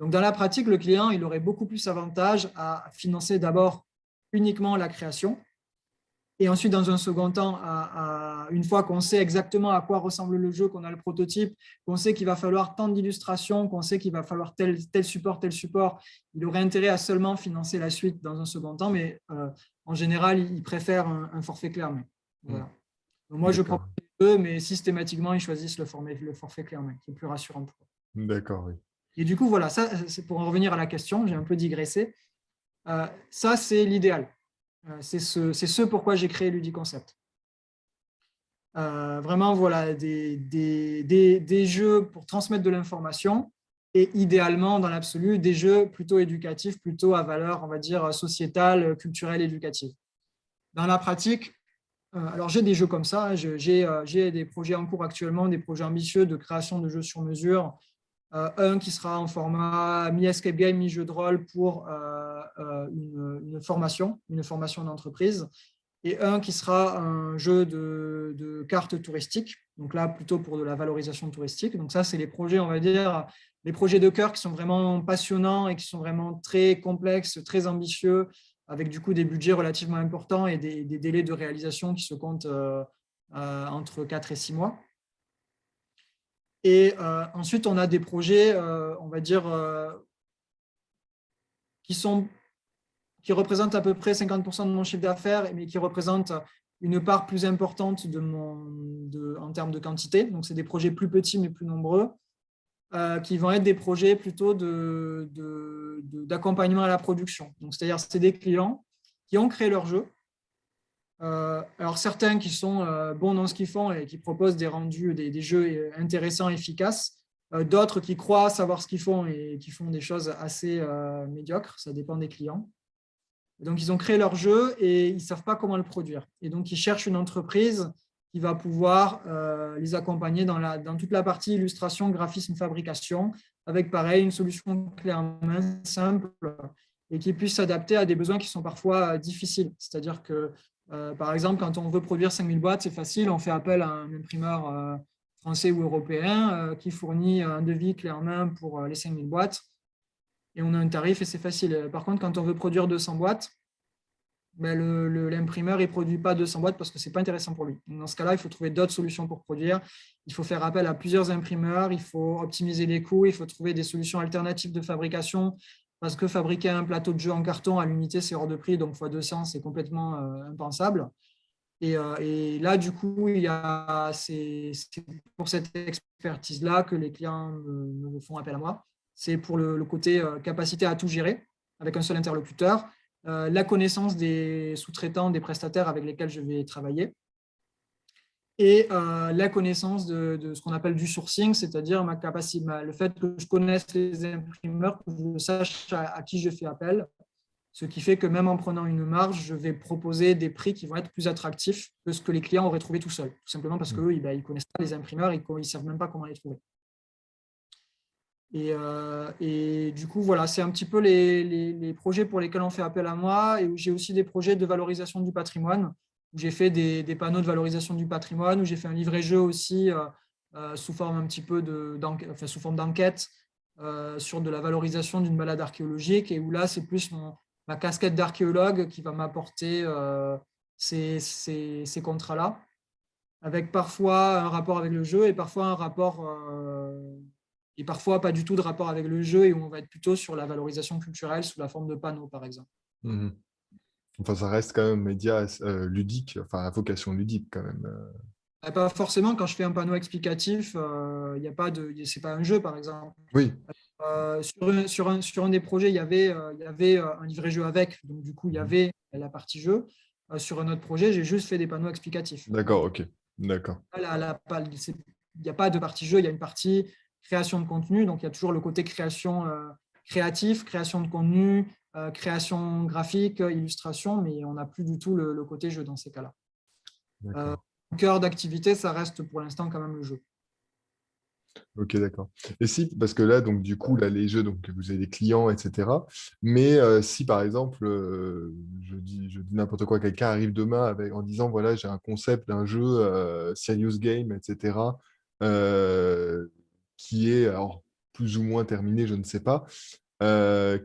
Donc, dans la pratique, le client, il aurait beaucoup plus avantage à financer d'abord uniquement la création. Et ensuite, dans un second temps, une fois qu'on sait exactement à quoi ressemble le jeu, qu'on a le prototype, qu'on sait qu'il va falloir tant d'illustrations, qu'on sait qu'il va falloir tel support, il aurait intérêt à seulement financer la suite dans un second temps, mais en général, il préfère un forfait clé en main. Voilà. Donc moi, je propose les deux, mais systématiquement, ils choisissent le forfait clé en main, qui est plus rassurant pour eux. D'accord, oui. Et du coup, voilà, ça, c'est pour en revenir à la question, j'ai un peu digressé. Ça, c'est l'idéal. C'est ce pourquoi j'ai créé Ludiconcept. Vraiment, voilà, des jeux pour transmettre de l'information et idéalement, dans l'absolu, des jeux plutôt éducatifs, plutôt à valeur, on va dire, sociétale, culturelle, éducative. Dans la pratique, alors j'ai des jeux comme ça, j'ai des projets en cours actuellement, des projets ambitieux de création de jeux sur mesure, un qui sera en format mi-escape game, mi-jeu de rôle pour une formation d'entreprise, et un qui sera un jeu de cartes touristiques, donc là plutôt pour de la valorisation touristique. Donc ça, c'est les projets, on va dire, les projets de cœur qui sont vraiment passionnants et qui sont vraiment très complexes, très ambitieux, avec du coup des budgets relativement importants et des délais de réalisation qui se comptent entre 4 et 6 mois. Et ensuite, on a des projets, on va dire, qui représentent à peu près 50% de mon chiffre d'affaires, mais qui représentent une part plus importante en termes de quantité. Donc, c'est des projets plus petits, mais plus nombreux, qui vont être des projets plutôt d'accompagnement à la production. Donc, c'est-à-dire, c'est des clients qui ont créé leur jeu. Alors, certains qui sont bons dans ce qu'ils font et qui proposent des rendus, des jeux intéressants, efficaces. D'autres qui croient savoir ce qu'ils font et qui font des choses assez médiocres. Ça dépend des clients. Donc, ils ont créé leur jeu et ils ne savent pas comment le produire. Et donc, ils cherchent une entreprise qui va pouvoir les accompagner dans toute la partie illustration, graphisme, fabrication, avec, pareil, une solution clé en main simple et qui puisse s'adapter à des besoins qui sont parfois difficiles. C'est-à-dire que, par exemple, quand on veut produire 5000 boîtes, c'est facile, on fait appel à un imprimeur français ou européen qui fournit un devis clé en main pour les 5000 boîtes. Et on a un tarif et c'est facile. Par contre, quand on veut produire 200 boîtes, l'imprimeur ne produit pas 200 boîtes parce que ce n'est pas intéressant pour lui. Donc, dans ce cas-là, il faut trouver d'autres solutions pour produire. Il faut faire appel à plusieurs imprimeurs, il faut optimiser les coûts, il faut trouver des solutions alternatives de fabrication parce que fabriquer un plateau de jeu en carton à l'unité, c'est hors de prix, donc x200, c'est complètement impensable. Et là, du coup, c'est pour cette expertise-là que les clients me font appel à moi. C'est pour le côté capacité à tout gérer avec un seul interlocuteur, la connaissance des sous-traitants, des prestataires avec lesquels je vais travailler et la connaissance de ce qu'on appelle du sourcing, c'est-à-dire ma capacité, le fait que je connaisse les imprimeurs, que je sache à qui je fais appel, ce qui fait que même en prenant une marge, je vais proposer des prix qui vont être plus attractifs que ce que les clients auraient trouvé tout seuls, tout simplement parce qu'eux, ils ne connaissent pas les imprimeurs, ils ne savent même pas comment les trouver. Et du coup, voilà, c'est un petit peu les projets pour lesquels on fait appel à moi. Et j'ai aussi des projets de valorisation du patrimoine, où j'ai fait des panneaux de valorisation du patrimoine, où j'ai fait un livret-jeu aussi sous forme un petit peu sous forme d'enquête sur de la valorisation d'une balade archéologique. Et où là, c'est plus ma casquette d'archéologue qui va m'apporter ces contrats-là, avec parfois un rapport avec le jeu et parfois un rapport et parfois pas du tout de rapport avec le jeu, et où on va être plutôt sur la valorisation culturelle sous la forme de panneaux, par exemple. Mhm. Enfin, ça reste quand même un média ludique, enfin, à vocation ludique quand même. Pas forcément, quand je fais un panneau explicatif, c'est pas un jeu, par exemple. Oui. Sur un des projets, il y avait un livret-jeu avec, donc du coup, il y Mhm. avait la partie jeu. Sur un autre projet, j'ai juste fait des panneaux explicatifs. D'accord, ok. D'accord. Il n'y a pas de partie jeu, il y a une partie création de contenu. Donc, il y a toujours le côté création créatif, création de contenu, création graphique, illustration, mais on n'a plus du tout le côté jeu dans ces cas-là. D'accord. Le cœur d'activité, ça reste pour l'instant quand même le jeu. Ok, d'accord. Et si, parce que là, donc, du coup, là, les jeux, donc, vous avez des clients, etc. Mais si, par exemple, je dis n'importe quoi, quelqu'un arrive demain en disant, voilà, j'ai un concept d'un jeu serious game, etc., euh, qui est, alors, plus ou moins terminé, je ne sais pas. Euh,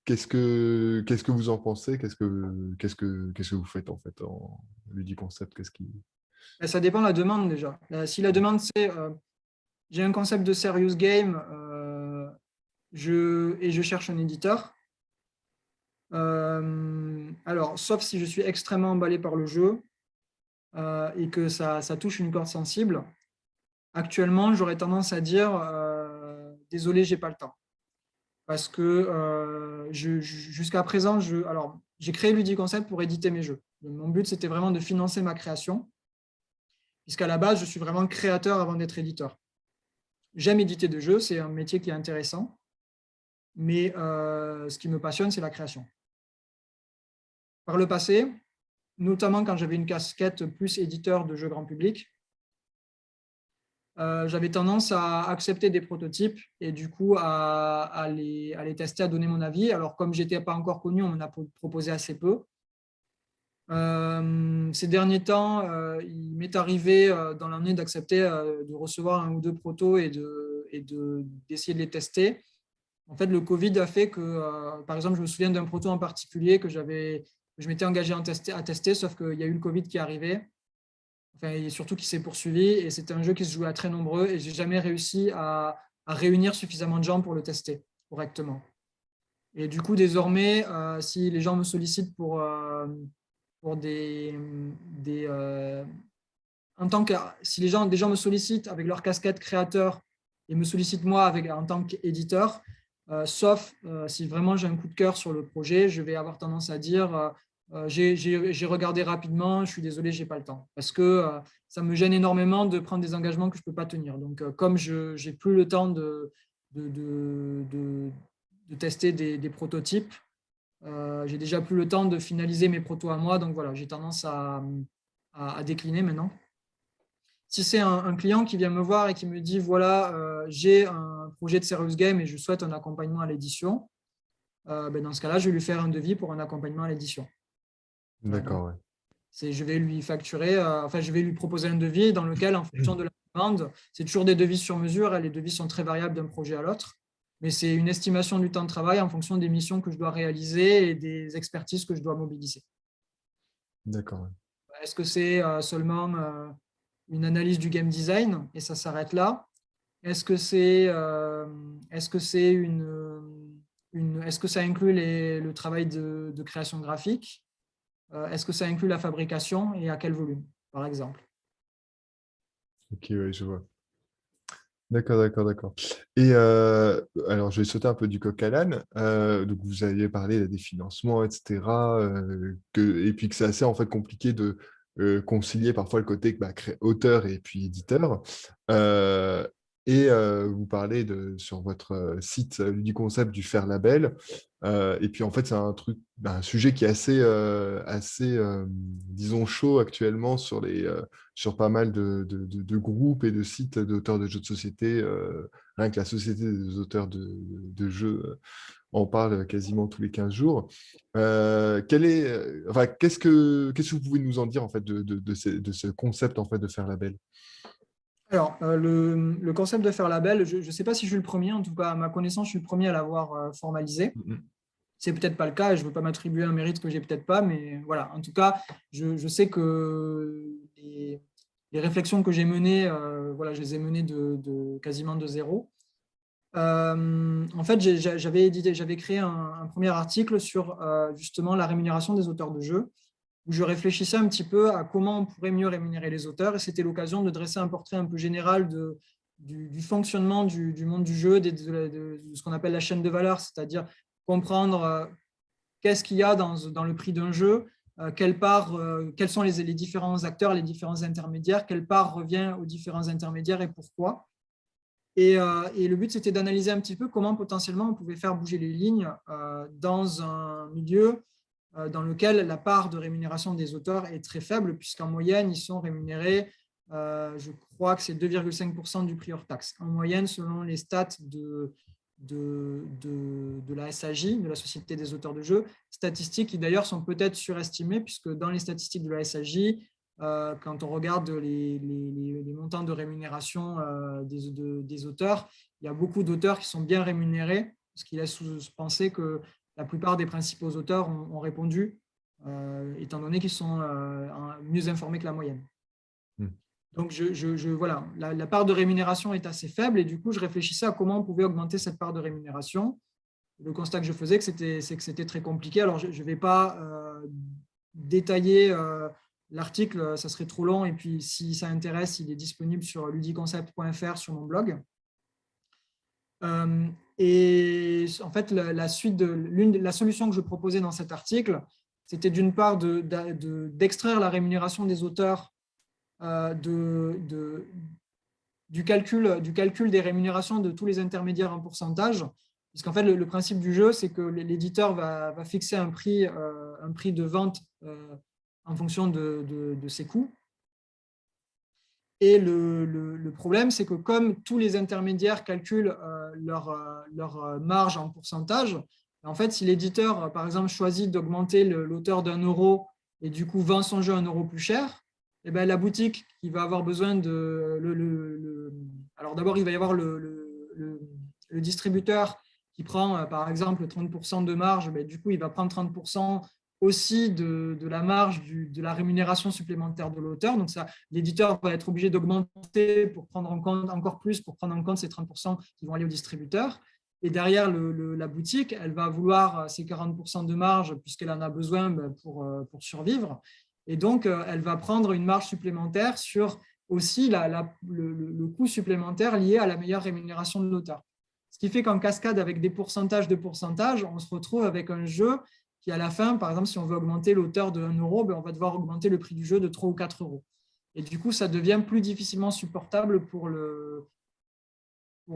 qu'est-ce que vous en pensez? Qu'est-ce que vous faites, en fait, en ludique concept? Et ça dépend de la demande déjà. Si la demande, c'est j'ai un concept de serious game et je cherche un éditeur. Alors, sauf si je suis extrêmement emballé par le jeu et que ça touche une corde sensible, actuellement, j'aurais tendance à dire désolé, j'ai pas le temps. Parce que jusqu'à présent, alors, j'ai créé Ludiconcept pour éditer mes jeux. Mon but, c'était vraiment de financer ma création, puisqu'à la base, je suis vraiment créateur avant d'être éditeur. J'aime éditer de jeux, c'est un métier qui est intéressant, mais ce qui me passionne, c'est la création. Par le passé, notamment quand j'avais une casquette plus éditeur de jeux grand public, j'avais tendance à accepter des prototypes et du coup à les tester, à donner mon avis. Alors, comme je n'étais pas encore connu, on m'en a proposé assez peu. Ces derniers temps, il m'est arrivé dans l'année d'accepter de recevoir un ou deux protos et d'essayer de les tester. En fait, le Covid a fait que, par exemple, je me souviens d'un proto en particulier que je m'étais engagé à tester, sauf qu'il y a eu le Covid qui est arrivé. Enfin, et surtout qui s'est poursuivi, et c'était un jeu qui se jouait à très nombreux, et j'ai jamais réussi à réunir suffisamment de gens pour le tester correctement. Et du coup, désormais, si les gens me sollicitent pour en tant que, si des gens me sollicitent avec leur casquette créateur et me sollicitent moi en tant qu'éditeur, sauf si vraiment j'ai un coup de cœur sur le projet, je vais avoir tendance à dire j'ai regardé rapidement, je suis désolé, j'ai pas le temps. Parce que ça me gêne énormément de prendre des engagements que je peux pas tenir. Donc, comme je n'ai plus le temps de, de tester des prototypes, j'ai déjà plus le temps de finaliser mes protos à moi. Donc voilà, j'ai tendance à décliner maintenant. Si c'est un client qui vient me voir et qui me dit voilà, j'ai un projet de serious game et je souhaite un accompagnement à l'édition, dans ce cas-là, je vais lui faire un devis pour un accompagnement à l'édition. Voilà, donc, D'accord, ouais. je vais lui facturer, je vais lui proposer un devis dans lequel, en fonction de la demande, c'est toujours des devis sur mesure, et les devis sont très variables d'un projet à l'autre, mais c'est une estimation du temps de travail en fonction des missions que je dois réaliser et des expertises que je dois mobiliser. D'accord, ouais. Est-ce que c'est seulement une analyse du game design et ça s'arrête là? Est-ce que c'est est-ce que ça inclut le travail de création graphique? Est-ce que ça inclut la fabrication et à quel volume, par exemple? Ok, ouais, je vois. D'accord, d'accord, d'accord. Et alors, je vais sauter un peu du coq à l'âne. Donc, vous aviez parlé là, des financements, etc. Et puis que c'est assez en fait compliqué de concilier parfois le côté auteur et puis éditeur. Et vous parlez sur votre site Ludiconcept du Faire Label. Et puis, en fait, c'est un sujet qui est assez disons, chaud actuellement sur pas mal de groupes et de sites d'auteurs de jeux de société. Rien que la Société des auteurs de jeux en parle quasiment tous les 15 jours. Qu'est-ce que vous pouvez nous en dire en fait, de ce concept en fait, de Faire Label? Alors, le concept de faire label, je ne sais pas si je suis le premier, en tout cas, à ma connaissance, je suis le premier à l'avoir formalisé. Mhm. C'est peut-être pas le cas et je ne veux pas m'attribuer un mérite que j'ai peut-être pas, mais voilà. En tout cas, je sais que les réflexions que j'ai menées, voilà, je les ai menées quasiment de zéro. En fait, j'avais créé un premier article sur justement la rémunération des auteurs de jeux, où je réfléchissais un petit peu à comment on pourrait mieux rémunérer les auteurs, et c'était l'occasion de dresser un portrait un peu général du fonctionnement du monde du jeu, de ce qu'on appelle la chaîne de valeur, c'est-à-dire comprendre qu'est-ce qu'il y a dans le prix d'un jeu, quels sont les différents acteurs, les différents intermédiaires, quelle part revient aux différents intermédiaires et pourquoi. Et le but, c'était d'analyser un petit peu comment potentiellement on pouvait faire bouger les lignes dans un milieu dans lequel la part de rémunération des auteurs est très faible, puisqu'en moyenne, ils sont rémunérés, je crois que c'est 2,5% du prix hors taxe. En moyenne, selon les stats de la SAJ, de la Société des auteurs de jeux, statistiques qui d'ailleurs sont peut-être surestimées, puisque dans les statistiques de la SAJ, quand on regarde les montants de rémunération des auteurs, il y a beaucoup d'auteurs qui sont bien rémunérés, ce qui laisse penser que la plupart des principaux auteurs ont répondu, étant donné qu'ils sont mieux informés que la moyenne. Hmm. Donc, voilà, la part de rémunération est assez faible et du coup, je réfléchissais à comment on pouvait augmenter cette part de rémunération. Le constat que je faisais, c'est que c'était très compliqué. Alors, je ne vais pas détailler l'article, ça serait trop long. Et puis, si ça intéresse, il est disponible sur ludiconcept.fr sur mon blog. Et en fait, la solution que je proposais dans cet article, c'était d'une part d'extraire la rémunération des auteurs du calcul des rémunérations de tous les intermédiaires en pourcentage, puisqu'en fait, le principe du jeu, c'est que l'éditeur va fixer un prix de vente en fonction de ses coûts. Et le problème, c'est que comme tous les intermédiaires calculent leur marge en pourcentage, en fait, si l'éditeur, par exemple, choisit d'augmenter l'auteur d'1 € et du coup vend son jeu 1 € plus cher, eh bien, la boutique qui va avoir besoin de… Alors d'abord, il va y avoir le distributeur qui prend, par exemple, 30% de marge, ben, du coup, il va prendre 30% aussi de la marge de la rémunération supplémentaire de l'auteur. Donc, l'éditeur va être obligé d'augmenter pour prendre en compte encore plus, pour prendre en compte ces 30% qui vont aller au distributeur. Et derrière, la boutique, elle va vouloir ces 40% de marge puisqu'elle en a besoin pour survivre. Et donc, elle va prendre une marge supplémentaire sur aussi le coût supplémentaire lié à la meilleure rémunération de l'auteur. Ce qui fait qu'en cascade, avec des pourcentages de pourcentage, on se retrouve avec un jeu qui, à la fin, par exemple, si on veut augmenter l'auteur de 1 €, on va devoir augmenter le prix du jeu de 3 ou 4 €. Et du coup, ça devient plus difficilement supportable pour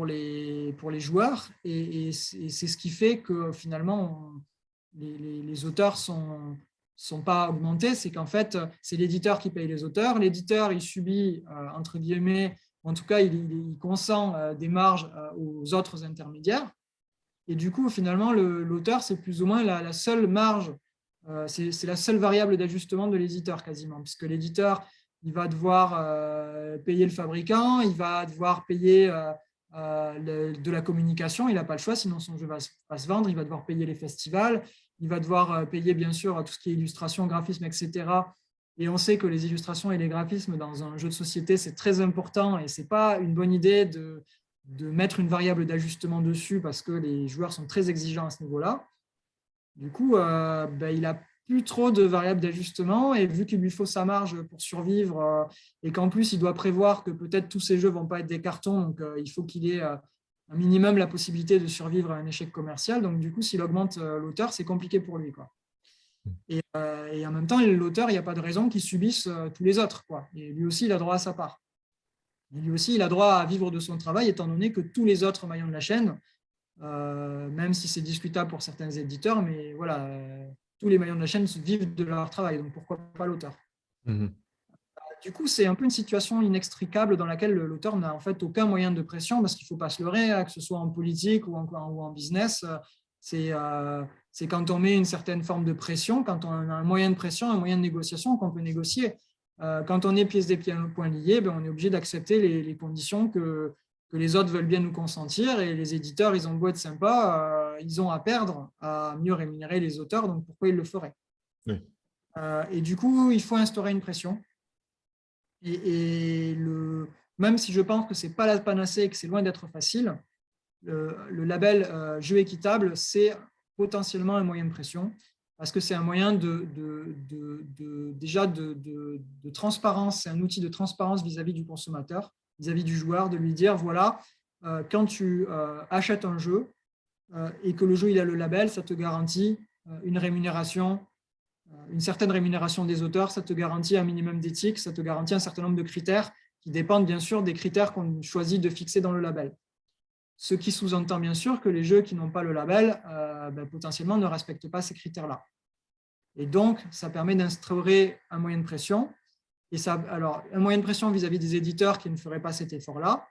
les joueurs. Et c'est ce qui fait que finalement, les auteurs sont pas augmentés. C'est qu'en fait, c'est l'éditeur qui paye les auteurs. L'éditeur, il subit, entre guillemets, en tout cas, il consent des marges aux autres intermédiaires. Et du coup, finalement, l'auteur, c'est plus ou moins la seule marge, c'est la seule variable d'ajustement de l'éditeur quasiment, puisque l'éditeur, il va devoir payer le fabricant, il va devoir payer de la communication, il n'a pas le choix, sinon son jeu va se vendre, il va devoir payer les festivals, il va devoir payer bien sûr tout ce qui est illustration, graphisme, etc. Et on sait que les illustrations et les graphismes dans un jeu de société, c'est très important et ce n'est pas une bonne idée de mettre une variable d'ajustement dessus parce que les joueurs sont très exigeants à ce niveau-là. Du coup, il n'a plus trop de variables d'ajustement et vu qu'il lui faut sa marge pour survivre et qu'en plus, il doit prévoir que peut-être tous ces jeux ne vont pas être des cartons, donc il faut qu'il ait un minimum la possibilité de survivre à un échec commercial. Donc du coup, s'il augmente l'auteur, c'est compliqué pour lui, quoi. Et en même temps, l'auteur, il n'y a pas de raison qu'il subisse tous les autres, quoi. Et lui aussi, il a droit à sa part. Et lui aussi, il a droit à vivre de son travail, étant donné que tous les autres maillons de la chaîne, même si c'est discutable pour certains éditeurs, mais voilà, tous les maillons de la chaîne vivent de leur travail, donc pourquoi pas l'auteur? Mhm. Du coup, c'est un peu une situation inextricable dans laquelle l'auteur n'a en fait aucun moyen de pression, parce qu'il ne faut pas se leurrer, que ce soit en politique ou en business, c'est quand on met une certaine forme de pression, quand on a un moyen de pression, un moyen de négociation qu'on peut négocier. Quand on est pieds et poings liés, ben, on est obligé d'accepter les conditions que les autres veulent bien nous consentir, et les éditeurs, ils ont beau être sympas, ils ont à perdre à mieux rémunérer les auteurs, donc pourquoi ils le feraient? Oui. Et du coup, il faut instaurer une pression. Même si je pense que ce n'est pas la panacée et que c'est loin d'être facile, le label jeu équitable, c'est potentiellement un moyen de pression, parce que c'est un moyen déjà de transparence, c'est un outil de transparence vis-à-vis du consommateur, vis-à-vis du joueur, de lui dire, voilà, quand tu achètes un jeu et que le jeu il a le label, ça te garantit une rémunération, une certaine rémunération des auteurs, ça te garantit un minimum d'éthique, ça te garantit un certain nombre de critères qui dépendent bien sûr des critères qu'on choisit de fixer dans le label. Ce qui sous-entend bien sûr que les jeux qui n'ont pas le label potentiellement ne respectent pas ces critères-là. Et donc, ça permet d'instaurer un moyen de pression. Et ça, alors, un moyen de pression vis-à-vis des éditeurs qui ne feraient pas cet effort-là,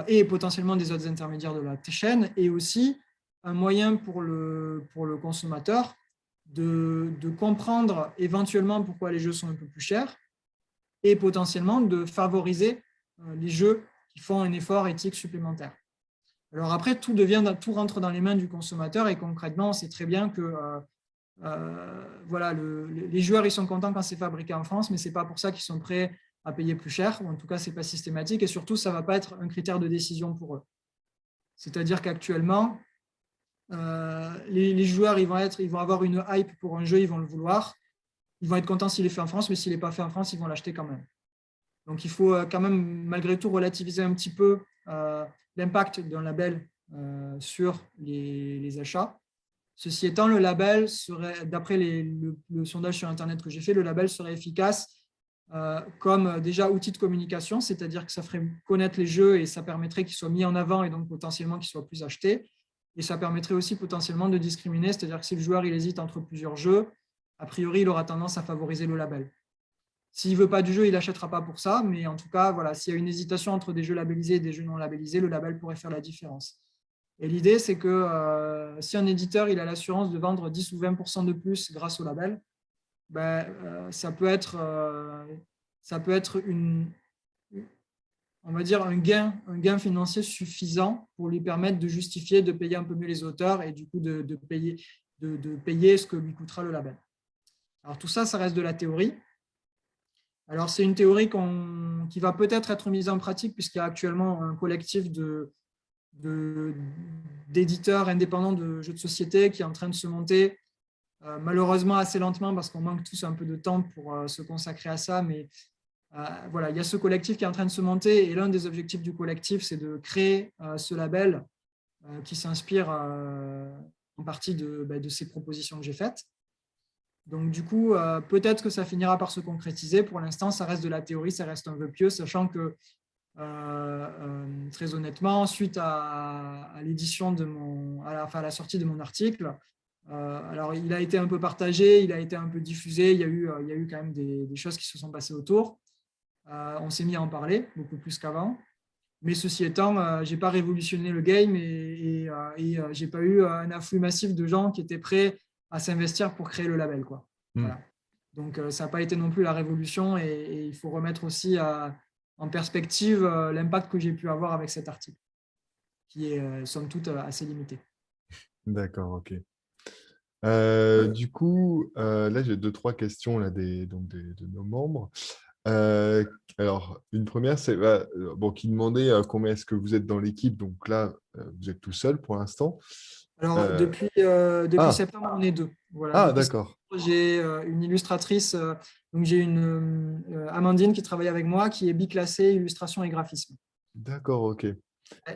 et potentiellement des autres intermédiaires de la chaîne, et aussi un moyen pour le consommateur de comprendre éventuellement pourquoi les jeux sont un peu plus chers, et potentiellement de favoriser les jeux qui font un effort éthique supplémentaire. Alors après, tout rentre dans les mains du consommateur, et concrètement, on sait très bien que voilà, les joueurs ils sont contents quand c'est fabriqué en France, mais ce n'est pas pour ça qu'ils sont prêts à payer plus cher, ou en tout cas, ce n'est pas systématique, et surtout, ça ne va pas être un critère de décision pour eux. C'est-à-dire qu'actuellement, les joueurs ils vont avoir une hype pour un jeu, ils vont le vouloir, ils vont être contents s'il est fait en France, mais s'il n'est pas fait en France, ils vont l'acheter quand même. Donc, il faut quand même, malgré tout, relativiser un petit peu l'impact d'un label sur les achats. Ceci étant, le label serait, d'après le sondage sur Internet que j'ai fait, le label serait efficace comme déjà outil de communication, c'est-à-dire que ça ferait connaître les jeux et ça permettrait qu'ils soient mis en avant et donc potentiellement qu'ils soient plus achetés. Et ça permettrait aussi potentiellement de discriminer, c'est-à-dire que si le joueur il hésite entre plusieurs jeux, a priori, il aura tendance à favoriser le label. S'il ne veut pas du jeu, il n'achètera pas pour ça, mais en tout cas, voilà, s'il y a une hésitation entre des jeux labellisés et des jeux non labellisés, le label pourrait faire la différence. Et l'idée, c'est que si un éditeur il a l'assurance de vendre 10 ou 20% de plus grâce au label, ça peut être on va dire un gain financier suffisant pour lui permettre de justifier de payer un peu mieux les auteurs et du coup de payer ce que lui coûtera le label. Alors tout ça, ça reste de la théorie. Alors c'est une théorie qui va peut-être être mise en pratique puisqu'il y a actuellement un collectif d'éditeurs indépendants de jeux de société qui est en train de se monter, malheureusement assez lentement parce qu'on manque tous un peu de temps pour se consacrer à ça, mais voilà, il y a ce collectif qui est en train de se monter et l'un des objectifs du collectif, c'est de créer ce label qui s'inspire en partie de ces propositions que j'ai faites. Donc du coup, peut-être que ça finira par se concrétiser. Pour l'instant, ça reste de la théorie, ça reste un vœu pieux, sachant que très honnêtement, suite à l'édition à la sortie de mon article, alors il a été un peu partagé, il a été un peu diffusé, il y a eu quand même des choses qui se sont passées autour. On s'est mis à en parler beaucoup plus qu'avant. Mais ceci étant, je n'ai pas révolutionné le game et je n'ai pas eu un afflux massif de gens qui étaient prêts à s'investir pour créer le label, quoi. Voilà. Donc, ça n'a pas été non plus la révolution et il faut remettre aussi en perspective l'impact que j'ai pu avoir avec cet article, qui est somme toute assez limité. D'accord, ok. Du coup, là, j'ai 2-3 questions là, de nos membres. Alors, une première, c'est qui demandait combien est-ce que vous êtes dans l'équipe. Donc là, vous êtes tout seul pour l'instant. Alors, depuis septembre, on est 2. Voilà, depuis d'accord. septembre, j'ai une illustratrice. Donc, j'ai une Amandine qui travaille avec moi, qui est biclassée illustration et graphisme. D'accord, ok.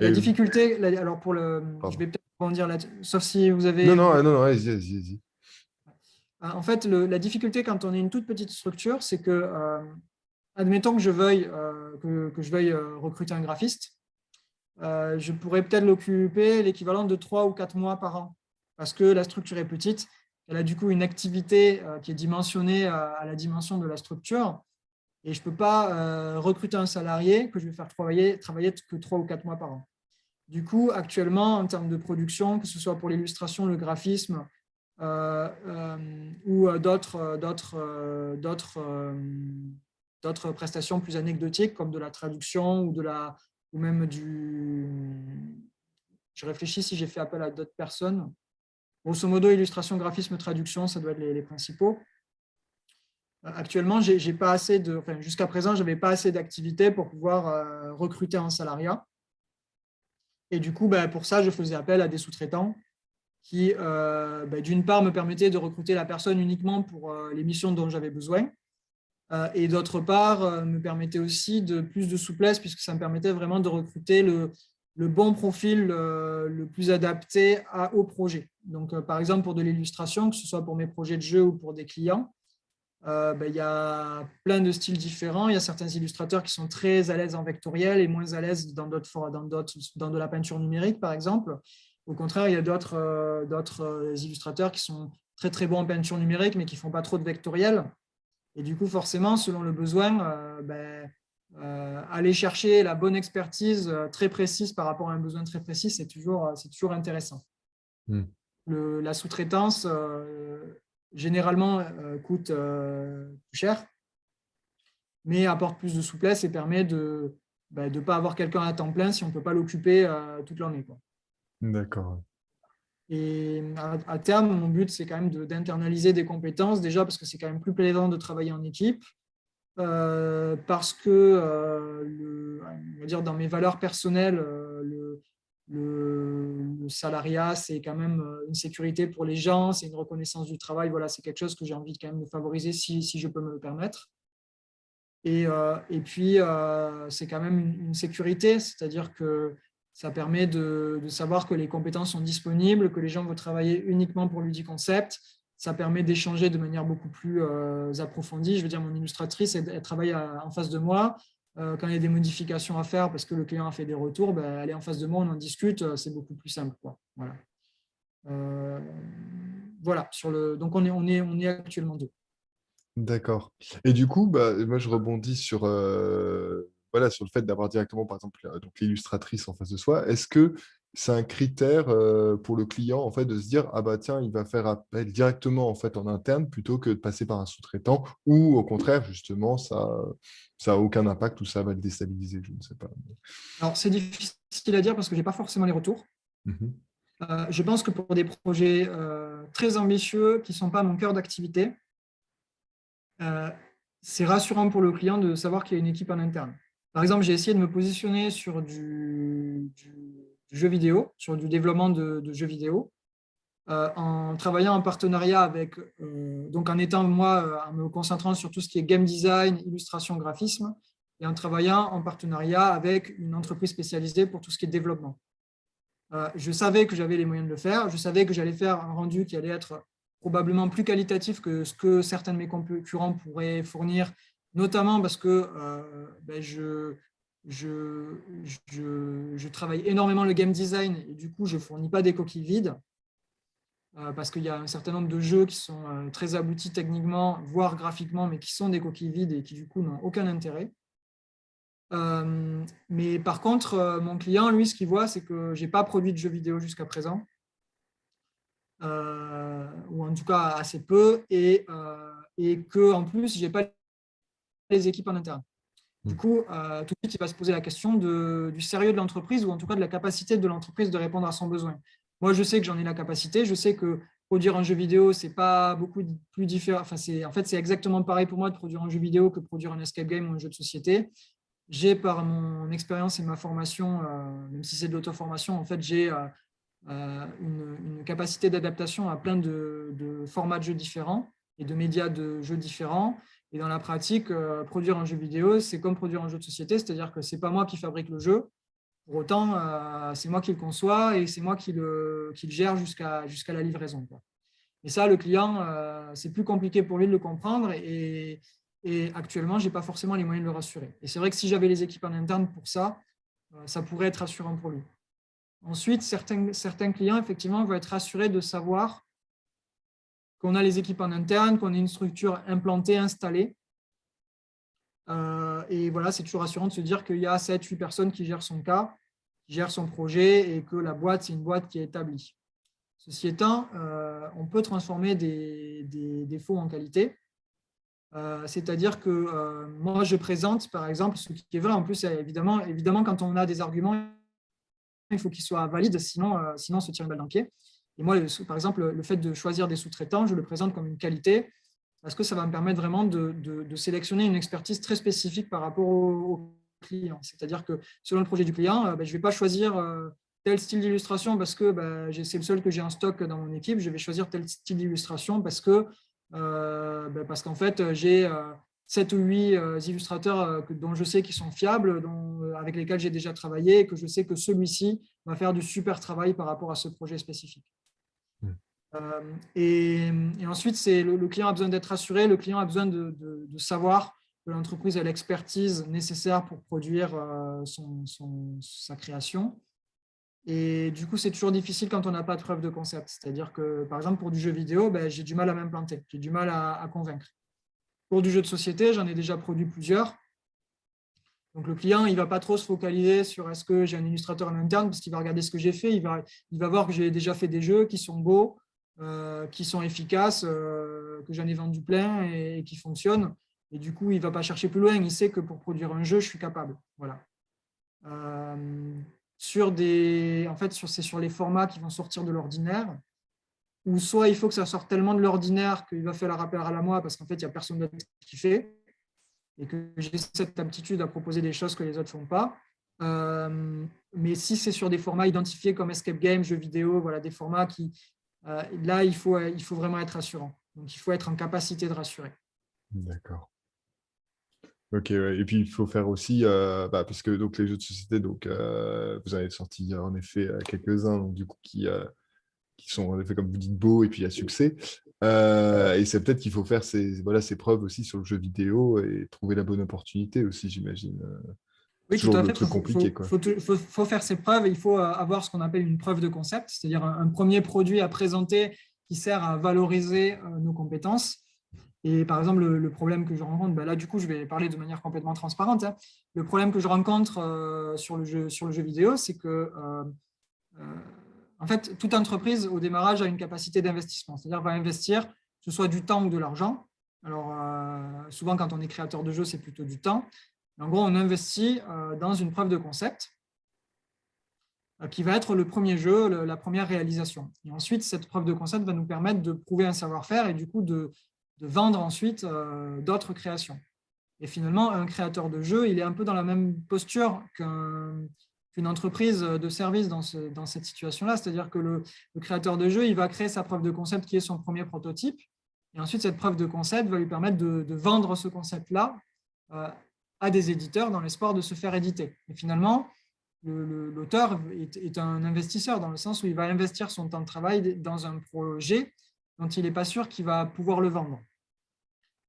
La difficulté, alors je vais peut-être rebondir là, sauf si vous avez... Non, vas-y. En fait, la difficulté quand on est une toute petite structure, c'est que admettons que je veuille, recruter un graphiste, je pourrais peut-être l'occuper l'équivalent de 3 ou 4 mois par an, parce que la structure est petite. Elle a du coup une activité qui est dimensionnée à la dimension de la structure, et je ne peux pas recruter un salarié que je vais faire travailler que 3 ou 4 mois par an. Du coup, actuellement, en termes de production, que ce soit pour l'illustration, le graphisme ou d'autres prestations plus anecdotiques, comme de la traduction ou même Je réfléchis si j'ai fait appel à d'autres personnes. Grosso modo, illustration, graphisme, traduction, ça doit être les principaux. Actuellement, j'ai pas assez jusqu'à présent, je n'avais pas assez d'activités pour pouvoir recruter un salariat. Et du coup, pour ça, je faisais appel à des sous-traitants qui, d'une part, me permettaient de recruter la personne uniquement pour les missions dont j'avais besoin, et d'autre part, me permettaient aussi de plus de souplesse, puisque ça me permettait vraiment de recruter le bon profil le plus adapté au projet. Donc, par exemple, pour de l'illustration, que ce soit pour mes projets de jeu ou pour des clients, il y a plein de styles différents. Il y a certains illustrateurs qui sont très à l'aise en vectoriel et moins à l'aise dans de la peinture numérique, par exemple. Au contraire, il y a d'autres illustrateurs qui sont très, très bons en peinture numérique, mais qui ne font pas trop de vectoriel. Et du coup, forcément, selon le besoin, aller chercher la bonne expertise très précise par rapport à un besoin très précis, c'est toujours intéressant. La sous-traitance, généralement, coûte plus cher, mais apporte plus de souplesse et permet de ne pas avoir quelqu'un à temps plein si on ne peut pas l'occuper toute l'année. D'accord. Et à terme, mon but, c'est quand même d'internaliser des compétences, déjà parce que c'est quand même plus plaisant de travailler en équipe, parce que, on va dire, dans mes valeurs personnelles, le salariat, c'est quand même une sécurité pour les gens, c'est une reconnaissance du travail. Voilà, c'est quelque chose que j'ai envie quand même de favoriser si je peux me le permettre. Et puis, c'est quand même une sécurité, c'est-à-dire que ça permet de savoir que les compétences sont disponibles, que les gens vont travailler uniquement pour l'UDI-Concept. Ça permet d'échanger de manière beaucoup plus approfondie. Je veux dire, mon illustratrice, elle travaille en face de moi. Quand il y a des modifications à faire parce que le client a fait des retours, elle est en face de moi, on en discute, c'est beaucoup plus simple. Voilà. Voilà. Donc, on est actuellement 2. D'accord. Et du coup, moi, je rebondis sur, voilà, sur le fait d'avoir directement, par exemple, donc l'illustratrice en face de soi. Est-ce que c'est un critère pour le client, en fait, de se dire, ah bah tiens, il va faire appel directement en fait en interne plutôt que de passer par un sous-traitant, ou au contraire, justement, ça a aucun impact ou ça va le déstabiliser, je ne sais pas. Alors, c'est difficile à dire parce que je n'ai pas forcément les retours. Mhm. Je pense que pour des projets très ambitieux qui ne sont pas mon cœur d'activité, c'est rassurant pour le client de savoir qu'il y a une équipe en interne. Par exemple, j'ai essayé de me positionner sur du jeu vidéo, sur du développement de jeux vidéo, en travaillant en partenariat avec, donc en étant moi, en me concentrant sur tout ce qui est game design, illustration, graphisme, et en travaillant en partenariat avec une entreprise spécialisée pour tout ce qui est développement. Je savais que j'avais les moyens de le faire, je savais que j'allais faire un rendu qui allait être probablement plus qualitatif que ce que certains de mes concurrents pourraient fournir, notamment parce que je travaille énormément le game design et du coup, je ne fournis pas des coquilles vides parce qu'il y a un certain nombre de jeux qui sont très aboutis techniquement, voire graphiquement, mais qui sont des coquilles vides et qui du coup n'ont aucun intérêt. Mais par contre, mon client, lui, ce qu'il voit, c'est que je n'ai pas produit de jeux vidéo jusqu'à présent, ou en tout cas assez peu, et qu'en plus, je n'ai pas les équipes en interne. Du coup, tout de suite, il va se poser la question du sérieux de l'entreprise, ou en tout cas de la capacité de l'entreprise de répondre à son besoin. Moi, je sais que j'en ai la capacité, je sais que produire un jeu vidéo, ce n'est pas beaucoup plus différent. Enfin, en fait, c'est exactement pareil pour moi de produire un jeu vidéo que produire un escape game ou un jeu de société. J'ai, par mon expérience et ma formation, même si c'est de l'auto-formation, en fait, j'ai une capacité d'adaptation à plein de formats de jeux différents et de médias de jeux différents. Et dans la pratique, produire un jeu vidéo, c'est comme produire un jeu de société, c'est-à-dire que ce n'est pas moi qui fabrique le jeu. Pour autant, c'est moi qui le conçois et c'est moi qui le gère jusqu'à la livraison. Et ça, le client, c'est plus compliqué pour lui de le comprendre. Et Et actuellement, je n'ai pas forcément les moyens de le rassurer. Et c'est vrai que si j'avais les équipes en interne pour ça, ça pourrait être rassurant pour lui. Ensuite, certains clients, effectivement, vont être rassurés de savoir qu'on a les équipes en interne, qu'on a une structure implantée, installée. Et voilà, c'est toujours rassurant de se dire qu'il y a 7-8 personnes qui gèrent son cas, qui gèrent son projet et que la boîte, c'est une boîte qui est établie. Ceci étant, on peut transformer des défauts en qualité. C'est-à-dire que moi, je présente, par exemple, ce qui est vrai. En plus, évidemment, quand on a des arguments, il faut qu'ils soient valides, sinon on se tire une balle dans le pied. Et moi, par exemple, le fait de choisir des sous-traitants, je le présente comme une qualité parce que ça va me permettre vraiment de sélectionner une expertise très spécifique par rapport au client. C'est-à-dire que selon le projet du client, je ne vais pas choisir tel style d'illustration parce que c'est le seul que j'ai en stock dans mon équipe. Je vais choisir tel style d'illustration parce qu'en fait, j'ai 7 ou 8 illustrateurs dont je sais qu'ils sont fiables, avec lesquels j'ai déjà travaillé et que je sais que celui-ci va faire du super travail par rapport à ce projet spécifique. Et ensuite, le client a besoin d'être rassuré, le client a besoin de savoir que l'entreprise a l'expertise nécessaire pour produire sa création. Et du coup, c'est toujours difficile quand on n'a pas de preuve de concept. C'est-à-dire que, par exemple, pour du jeu vidéo, j'ai du mal à m'implanter, j'ai du mal à convaincre. Pour du jeu de société, j'en ai déjà produit plusieurs. Donc, le client, il ne va pas trop se focaliser sur est-ce que j'ai un illustrateur en interne, parce qu'il va regarder ce que j'ai fait, il va voir que j'ai déjà fait des jeux qui sont beaux, qui sont efficaces, que j'en ai vendu plein et qui fonctionnent. Et du coup, il ne va pas chercher plus loin. Il sait que pour produire un jeu, je suis capable. Voilà. C'est sur les formats qui vont sortir de l'ordinaire, ou soit il faut que ça sorte tellement de l'ordinaire qu'il va falloir appel à la moi parce qu'en fait, il n'y a personne d'autre qui fait et que j'ai cette aptitude à proposer des choses que les autres ne font pas. Mais si c'est sur des formats identifiés comme escape game, jeux vidéo, voilà, des formats qui, là, il faut vraiment être rassurant. Donc, il faut être en capacité de rassurer. D'accord. Ok, ouais. Et puis il faut faire aussi, puisque donc, les jeux de société, donc, vous en avez sorti en effet quelques-uns, donc, du coup, qui sont en effet, comme vous dites, beaux et puis à succès. Et c'est peut-être qu'il faut faire ces preuves aussi sur le jeu vidéo et trouver la bonne opportunité aussi, j'imagine. C'est Oui, tout toujours à le fait. truc compliqué, quoi. Faut faire ses preuves et il faut avoir ce qu'on appelle une preuve de concept, c'est-à-dire un premier produit à présenter qui sert à valoriser nos compétences. Et par exemple, le problème que je rencontre, là, du coup, je vais parler de manière complètement transparente. Hein. Le problème que je rencontre sur le jeu vidéo, c'est que, en fait, toute entreprise, au démarrage, a une capacité d'investissement, c'est-à-dire va investir, que ce soit du temps ou de l'argent. Alors, souvent, quand on est créateur de jeux, c'est plutôt du temps. En gros, on investit dans une preuve de concept qui va être le premier jeu, la première réalisation. Et ensuite, cette preuve de concept va nous permettre de prouver un savoir-faire et du coup de vendre ensuite d'autres créations. Et finalement, un créateur de jeu, il est un peu dans la même posture qu'une entreprise de service dans cette situation-là. C'est-à-dire que le créateur de jeu, il va créer sa preuve de concept qui est son premier prototype. Et ensuite, cette preuve de concept va lui permettre de vendre ce concept-là à des éditeurs dans l'espoir de se faire éditer. Et finalement, l'auteur est un investisseur dans le sens où il va investir son temps de travail dans un projet dont il n'est pas sûr qu'il va pouvoir le vendre.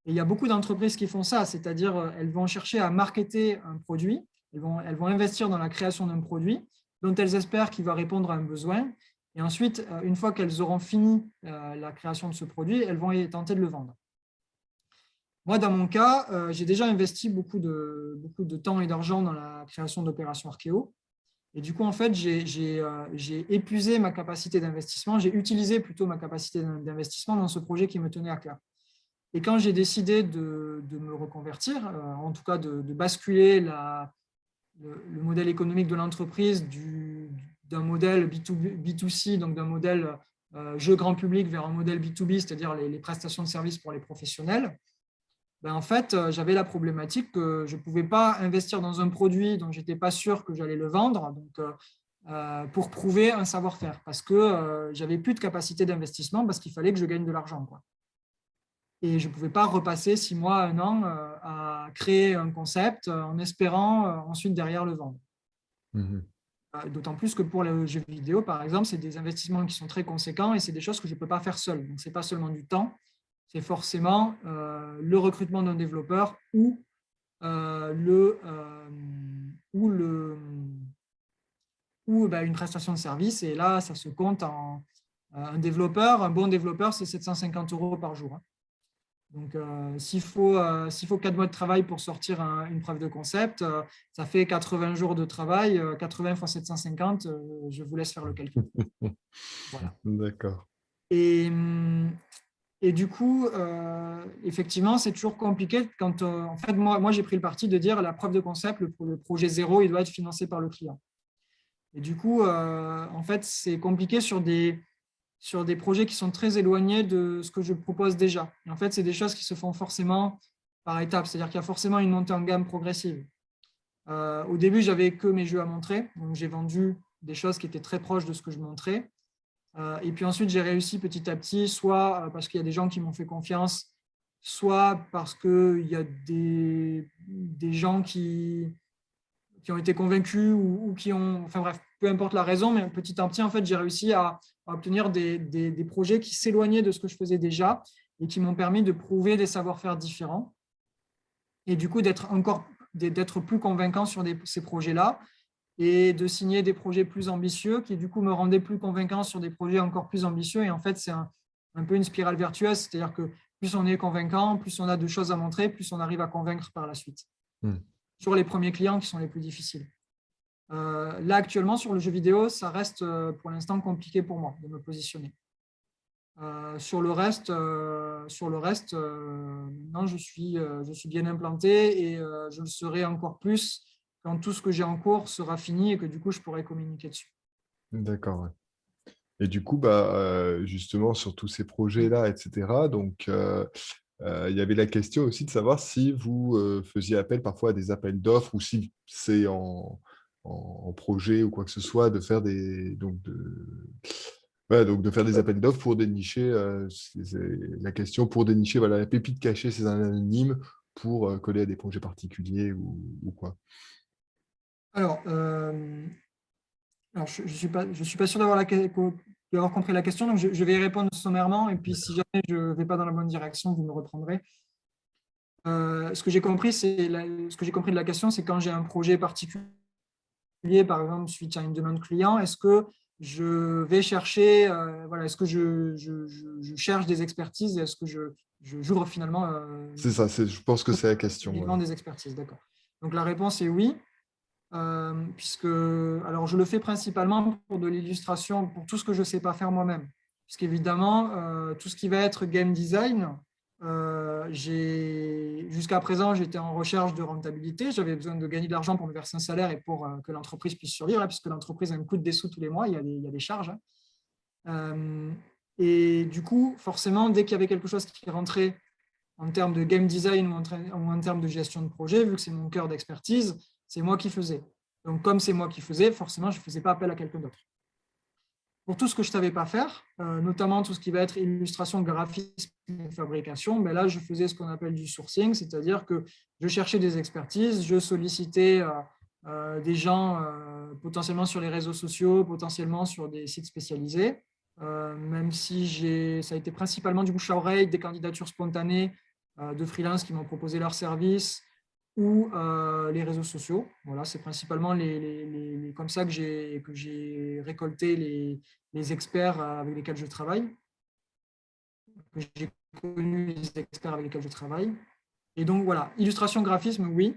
Et il y a beaucoup d'entreprises qui font ça, c'est-à-dire elles vont chercher à marketer un produit, elles vont investir dans la création d'un produit dont elles espèrent qu'il va répondre à un besoin. Et ensuite, une fois qu'elles auront fini la création de ce produit, elles vont tenter de le vendre. Moi, dans mon cas, j'ai déjà investi beaucoup de temps et d'argent dans la création d'opérations Archéo. Et du coup, en fait, j'ai épuisé ma capacité d'investissement, j'ai utilisé plutôt ma capacité d'investissement dans ce projet qui me tenait à cœur. Et quand j'ai décidé de me reconvertir, en tout cas de basculer le modèle économique de l'entreprise d'un modèle B2C, donc d'un modèle jeu grand public vers un modèle B2B, c'est-à-dire les prestations de services pour les professionnels, en fait, j'avais la problématique que je ne pouvais pas investir dans un produit dont je n'étais pas sûr que j'allais le vendre, donc, pour prouver un savoir-faire, parce que je n'avais plus de capacité d'investissement, parce qu'il fallait que je gagne de l'argent, quoi. Et je ne pouvais pas repasser 6 mois, 1 an à créer un concept en espérant ensuite derrière le vendre. D'autant plus que pour le jeu vidéo, par exemple, c'est des investissements qui sont très conséquents et c'est des choses que je ne peux pas faire seul. Donc, ce n'est pas seulement du temps, c'est forcément le recrutement d'un développeur ou une prestation de service. Et là, ça se compte en un bon développeur, c'est 750 € par jour. Donc, s'il faut 4 mois de travail pour sortir une preuve de concept, ça fait 80 jours de travail, 80 fois 750, je vous laisse faire le calcul. Voilà. D'accord. Et du coup, effectivement, c'est toujours compliqué quand, en fait, moi j'ai pris le parti de dire la preuve de concept, le projet zéro, il doit être financé par le client. Et du coup, en fait, c'est compliqué sur des projets qui sont très éloignés de ce que je propose déjà. Et en fait, c'est des choses qui se font forcément par étapes, c'est-à-dire qu'il y a forcément une montée en gamme progressive. Au début, j'avais que mes jeux à montrer, donc j'ai vendu des choses qui étaient très proches de ce que je montrais. Et puis ensuite, j'ai réussi petit à petit, soit parce qu'il y a des gens qui m'ont fait confiance, soit parce qu'il y a des gens qui ont été convaincus ou qui ont, enfin bref, peu importe la raison, mais petit à petit, en fait, j'ai réussi à obtenir des projets qui s'éloignaient de ce que je faisais déjà et qui m'ont permis de prouver des savoir-faire différents et du coup d'être plus convaincant sur ces projets-là et de signer des projets plus ambitieux qui du coup me rendaient plus convaincant sur des projets encore plus ambitieux. Et en fait, c'est un peu une spirale vertueuse, c'est-à-dire que plus on est convaincant, plus on a de choses à montrer, plus on arrive à convaincre par la suite. Sur les premiers clients qui sont les plus difficiles. Là, actuellement, sur le jeu vidéo, ça reste pour l'instant compliqué pour moi de me positionner. Sur le reste, maintenant, je suis bien implanté et je le serai encore plus quand tout ce que j'ai en cours sera fini et que du coup, je pourrai communiquer dessus. D'accord, ouais. Et du coup, justement, sur tous ces projets-là, etc., donc, il y avait la question aussi de savoir si vous, faisiez appel parfois à des appels d'offres ou si c'est en projet ou quoi que ce soit de faire donc de faire des appels d'offres pour dénicher, c'est la question pour dénicher, voilà, la pépite cachée, c'est un anonyme pour, coller à des projets particuliers ou quoi? Alors, je ne suis pas sûr d'avoir compris la question, donc je vais y répondre sommairement. Et puis, si jamais je ne vais pas dans la bonne direction, vous me reprendrez. Ce que j'ai compris de la question, c'est quand j'ai un projet particulier, par exemple, suite à une demande client, est-ce que je vais chercher, est-ce que je cherche des expertises et est-ce que j'ouvre finalement C'est ça, je pense que c'est la question, uniquement ouais. des expertises, d'accord. Donc la réponse est oui, puisque alors je le fais principalement pour de l'illustration, pour tout ce que je ne sais pas faire moi-même. Puisqu'évidemment, tout ce qui va être game design, jusqu'à présent, j'étais en recherche de rentabilité. J'avais besoin de gagner de l'argent pour me verser un salaire et pour que l'entreprise puisse survivre, puisque l'entreprise a un coût des sous tous les mois, il y a des charges. Et du coup, forcément, dès qu'il y avait quelque chose qui rentrait en termes de game design ou en termes de gestion de projet, vu que c'est mon cœur d'expertise, c'est moi qui faisais. Donc, comme c'est moi qui faisais, forcément, je ne faisais pas appel à quelqu'un d'autre. Pour tout ce que je ne savais pas faire, notamment tout ce qui va être illustration, graphisme et fabrication, ben là, je faisais ce qu'on appelle du sourcing, c'est-à-dire que je cherchais des expertises, je sollicitais des gens potentiellement sur les réseaux sociaux, potentiellement sur des sites spécialisés, même si ça a été principalement du bouche à oreille, des candidatures spontanées de freelance qui m'ont proposé leurs services, ou les réseaux sociaux. Voilà, c'est principalement comme ça que j'ai récolté les experts avec lesquels je travaille, que j'ai connu les experts avec lesquels je travaille. Et donc voilà, illustration, graphisme, oui.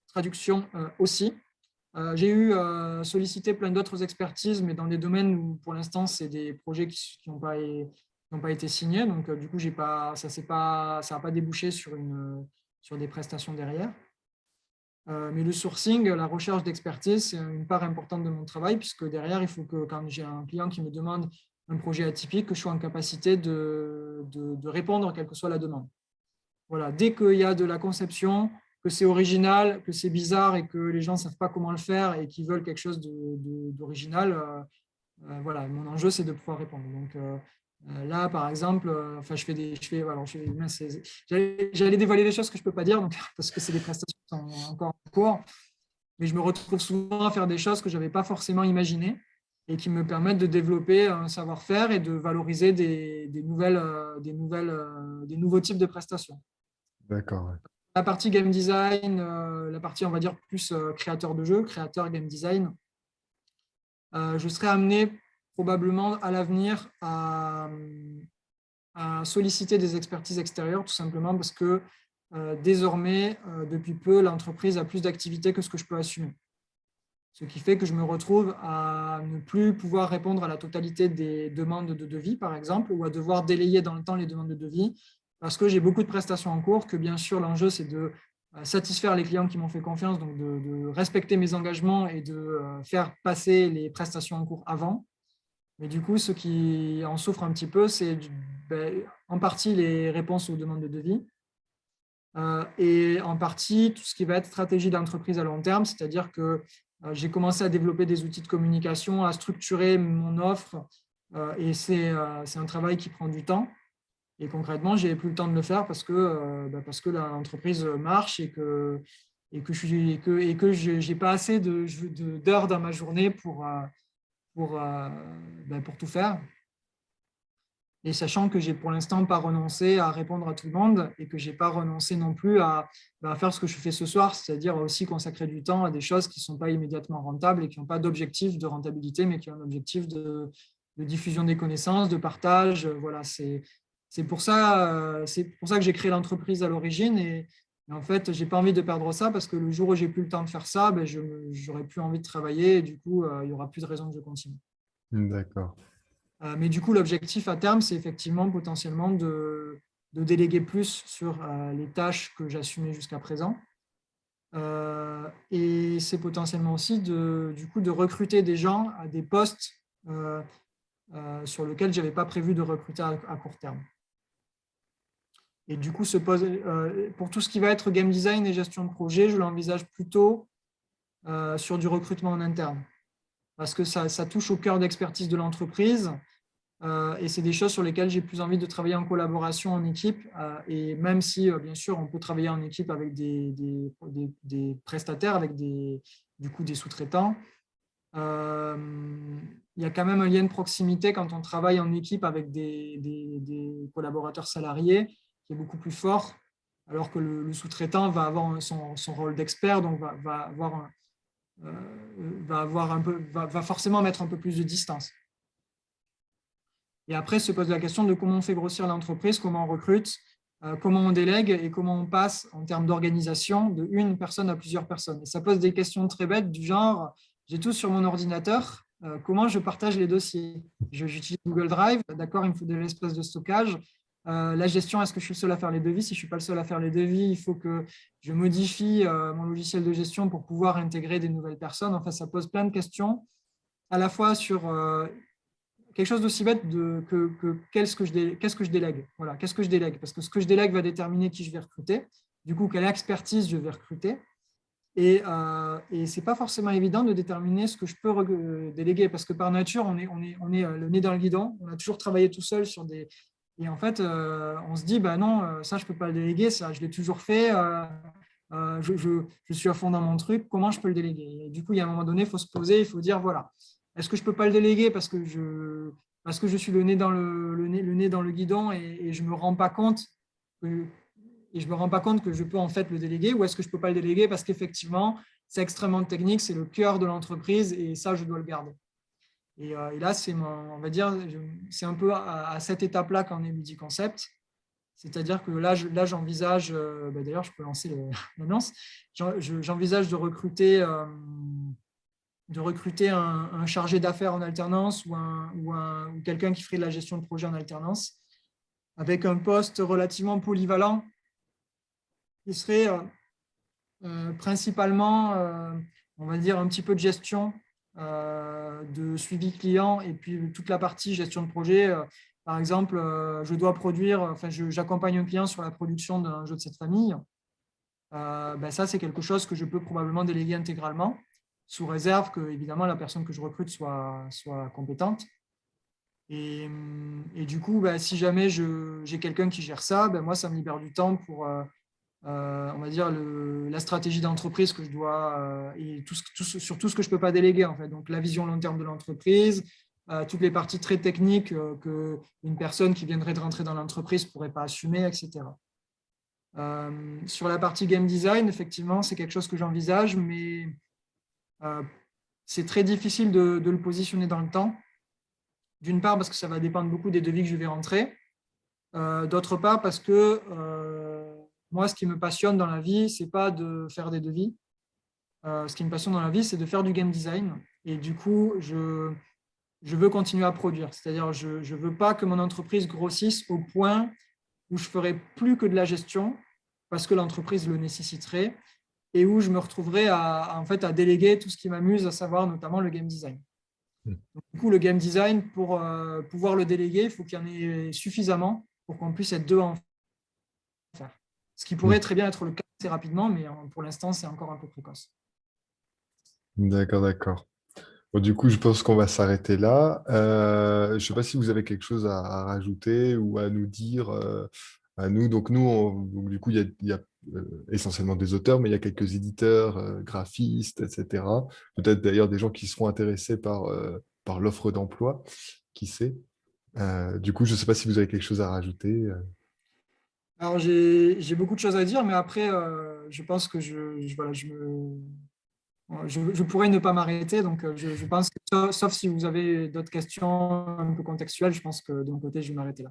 Traduction aussi. J'ai eu sollicité plein d'autres expertises, mais dans des domaines où pour l'instant, c'est des projets qui n'ont pas été signés. Donc du coup, ça n'a pas débouché sur des prestations derrière. Mais le sourcing, la recherche d'expertise, c'est une part importante de mon travail, puisque derrière, il faut que quand j'ai un client qui me demande un projet atypique, que je sois en capacité de répondre, quelle que soit la demande. Voilà, dès qu'il y a de la conception, que c'est original, que c'est bizarre et que les gens ne savent pas comment le faire et qu'ils veulent quelque chose d'original, voilà, mon enjeu, c'est de pouvoir répondre. Donc, là, par exemple, j'allais dévoiler des choses que je ne peux pas dire donc, parce que c'est des prestations qui sont encore en cours, mais je me retrouve souvent à faire des choses que je n'avais pas forcément imaginées et qui me permettent de développer un savoir-faire et de valoriser des nouveaux types de prestations. D'accord. Ouais. La partie game design, la partie, on va dire, plus créateur de jeu, créateur game design, je serai amené probablement à l'avenir à solliciter des expertises extérieures, tout simplement parce que désormais, depuis peu, l'entreprise a plus d'activités que ce que je peux assumer. Ce qui fait que je me retrouve à ne plus pouvoir répondre à la totalité des demandes de devis, par exemple, ou à devoir délayer dans le temps les demandes de devis, parce que j'ai beaucoup de prestations en cours, que bien sûr, l'enjeu, c'est de satisfaire les clients qui m'ont fait confiance, donc de respecter mes engagements et de faire passer les prestations en cours avant. Mais du coup, ce qui en souffre un petit peu, c'est en partie les réponses aux demandes de devis, et en partie tout ce qui va être stratégie d'entreprise à long terme, c'est-à-dire que j'ai commencé à développer des outils de communication, à structurer mon offre, et c'est un travail qui prend du temps. Et concrètement, je n'avais plus le temps de le faire parce que l'entreprise marche et que je n'ai pas assez d'heures dans ma journée pour tout faire. Et sachant que j'ai pour l'instant pas renoncé à répondre à tout le monde et que je n'ai pas renoncé non plus à faire ce que je fais ce soir, c'est-à-dire aussi consacrer du temps à des choses qui ne sont pas immédiatement rentables et qui n'ont pas d'objectif de rentabilité, mais qui ont un objectif de diffusion des connaissances, de partage. Voilà, c'est pour ça que j'ai créé l'entreprise à l'origine. Et en fait, je n'ai pas envie de perdre ça parce que le jour où j'ai plus le temps de faire ça, je n'aurai plus envie de travailler et du coup, il n'y aura plus de raison que je continue. D'accord. Mais du coup, l'objectif à terme, c'est effectivement potentiellement de déléguer plus sur les tâches que j'assumais jusqu'à présent. Et c'est potentiellement aussi du coup, de recruter des gens à des postes sur lesquels je n'avais pas prévu de recruter à court terme. Et du coup, pour tout ce qui va être game design et gestion de projet, je l'envisage plutôt sur du recrutement en interne. Parce que ça touche au cœur d'expertise de l'entreprise. Et c'est des choses sur lesquelles j'ai plus envie de travailler en collaboration, en équipe. Et même si, bien sûr, on peut travailler en équipe avec des prestataires, avec du coup, des sous-traitants, il y a quand même un lien de proximité quand on travaille en équipe avec des collaborateurs salariés qui est beaucoup plus fort, alors que le sous-traitant va avoir son rôle d'expert, donc va forcément mettre un peu plus de distance. Et après, se pose la question de comment on fait grossir l'entreprise, comment on recrute, comment on délègue et comment on passe en termes d'organisation de une personne à plusieurs personnes. Et ça pose des questions très bêtes du genre, j'ai tout sur mon ordinateur, comment je partage les dossiers? J'utilise Google Drive, d'accord, il me faut de l'espace de stockage. La gestion, est-ce que je suis le seul à faire les devis? Si je ne suis pas le seul à faire les devis, il faut que je modifie mon logiciel de gestion pour pouvoir intégrer des nouvelles personnes. Enfin, ça pose plein de questions, à la fois sur quelque chose d'aussi bête qu'est-ce que je délègue. Voilà, qu'est-ce que je délègue? Parce que ce que je délègue va déterminer qui je vais recruter. Du coup, quelle expertise je vais recruter. Et ce n'est pas forcément évident de déterminer ce que je peux déléguer, parce que par nature, on est le nez dans le guidon. On a toujours travaillé tout seul sur des... Et en fait, on se dit, bah non, ça, je ne peux pas le déléguer, ça, je l'ai toujours fait. Je suis à fond dans mon truc, comment je peux le déléguer? Et du coup, il y a un moment donné, il faut se poser, il faut dire, voilà, est-ce que je ne peux pas le déléguer parce que je suis le nez dans le nez dans le guidon et je ne me rends pas compte que, je peux en fait le déléguer, ou est-ce que je ne peux pas le déléguer parce qu'effectivement, c'est extrêmement technique, c'est le cœur de l'entreprise et ça, je dois le garder. Et là, on va dire, c'est un peu à cette étape-là qu'en est Midi Concept. C'est-à-dire que là, j'envisage, d'ailleurs, je peux lancer l'annonce, j'envisage de recruter un chargé d'affaires en alternance ou quelqu'un qui ferait de la gestion de projet en alternance, avec un poste relativement polyvalent qui serait principalement, on va dire, un petit peu de gestion, de suivi client et puis toute la partie gestion de projet. Par exemple, j'accompagne un client sur la production d'un jeu de cette famille. Ça, c'est quelque chose que je peux probablement déléguer intégralement, sous réserve que, évidemment, la personne que je recrute soit compétente. Et du coup, si jamais j'ai quelqu'un qui gère ça, moi, ça me libère du temps on va dire, la stratégie d'entreprise que je dois, et sur tout ce que je ne peux pas déléguer, en fait. Donc, la vision long terme de l'entreprise, toutes les parties très techniques qu'une personne qui viendrait de rentrer dans l'entreprise ne pourrait pas assumer, etc. Sur la partie game design, effectivement, c'est quelque chose que j'envisage, mais c'est très difficile de le positionner dans le temps. D'une part, parce que ça va dépendre beaucoup des devis que je vais rentrer. D'autre part, parce que moi, ce qui me passionne dans la vie, ce n'est pas de faire des devis. Ce qui me passionne dans la vie, c'est de faire du game design. Et du coup, je veux continuer à produire. C'est-à-dire, je ne veux pas que mon entreprise grossisse au point où je ne ferai plus que de la gestion parce que l'entreprise le nécessiterait et où je me retrouverai en fait, à déléguer tout ce qui m'amuse, à savoir notamment le game design. Donc, du coup, le game design, pour pouvoir le déléguer, il faut qu'il y en ait suffisamment pour qu'on puisse être deux à en faire. Ce qui pourrait très bien être le cas assez rapidement, mais pour l'instant, c'est encore un peu précoce. D'accord, d'accord. Bon, du coup, je pense qu'on va s'arrêter là. Je ne sais pas si vous avez quelque chose à rajouter ou à nous dire à nous. Donc, nous, donc, du coup, il y a essentiellement des auteurs, mais il y a quelques éditeurs, graphistes, etc. Peut-être d'ailleurs des gens qui seront intéressés par l'offre d'emploi, qui sait. Du coup, je ne sais pas si vous avez quelque chose à rajouter. Alors, j'ai beaucoup de choses à dire, mais après, je pense que je pourrais ne pas m'arrêter. Donc, je pense que, sauf si vous avez d'autres questions un peu contextuelles, je pense que de mon côté, je vais m'arrêter là.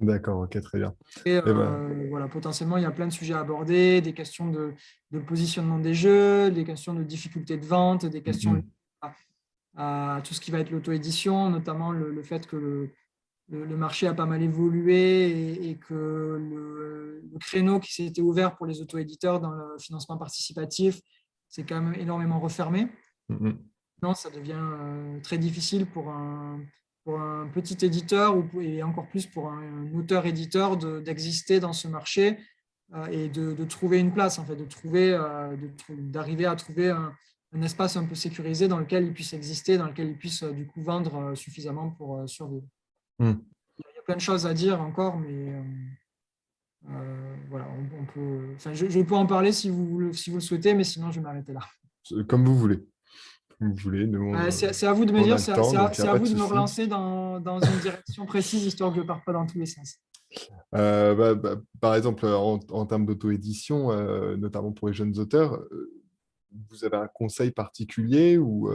D'accord, ok, très bien. Et Eh ben, voilà, potentiellement, il y a plein de sujets à aborder, des questions de positionnement des jeux, des questions de difficulté de vente, des questions mhm, à tout ce qui va être l'auto-édition, notamment le fait que le marché a pas mal évolué et que le créneau qui s'était ouvert pour les auto-éditeurs dans le financement participatif, c'est quand même énormément refermé. mhm. Non, ça devient très difficile pour un petit éditeur et encore plus pour un auteur-éditeur d'exister dans ce marché et de trouver une place, en fait, d'arriver à trouver un espace un peu sécurisé dans lequel il puisse exister, dans lequel il puisse du coup vendre suffisamment pour survivre. Mhm. Il y a plein de choses à dire encore, mais voilà, on peut, enfin, je peux en parler si vous le souhaitez, mais sinon je vais m'arrêter là. Comme vous voulez. Comme vous voulez. Nous, C'est à vous de me on a dire, le temps, donc il n'y a c'est à pas de vous de me souci. relancer dans une direction précise, histoire que je ne parte pas dans tous les sens. Par exemple, en termes d'auto-édition, notamment pour les jeunes auteurs, vous avez un conseil particulier ou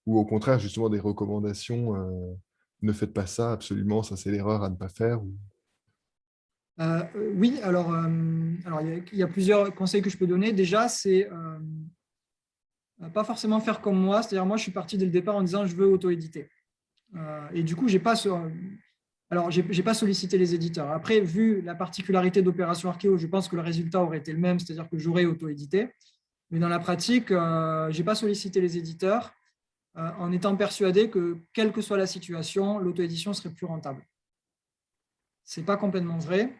au contraire, justement, des recommandations ne faites pas ça, absolument, ça c'est l'erreur à ne pas faire Oui, alors il y a plusieurs conseils que je peux donner. Déjà, c'est pas forcément faire comme moi, c'est-à-dire moi je suis parti dès le départ en disant je veux auto-éditer. Et du coup, j'ai pas sollicité les éditeurs. Après, vu la particularité d'Opération Archéo, je pense que le résultat aurait été le même, c'est-à-dire que j'aurais auto-édité. Mais dans la pratique, je n'ai pas sollicité les éditeurs en étant persuadé que, quelle que soit la situation, l'auto-édition serait plus rentable. Ce n'est pas complètement vrai.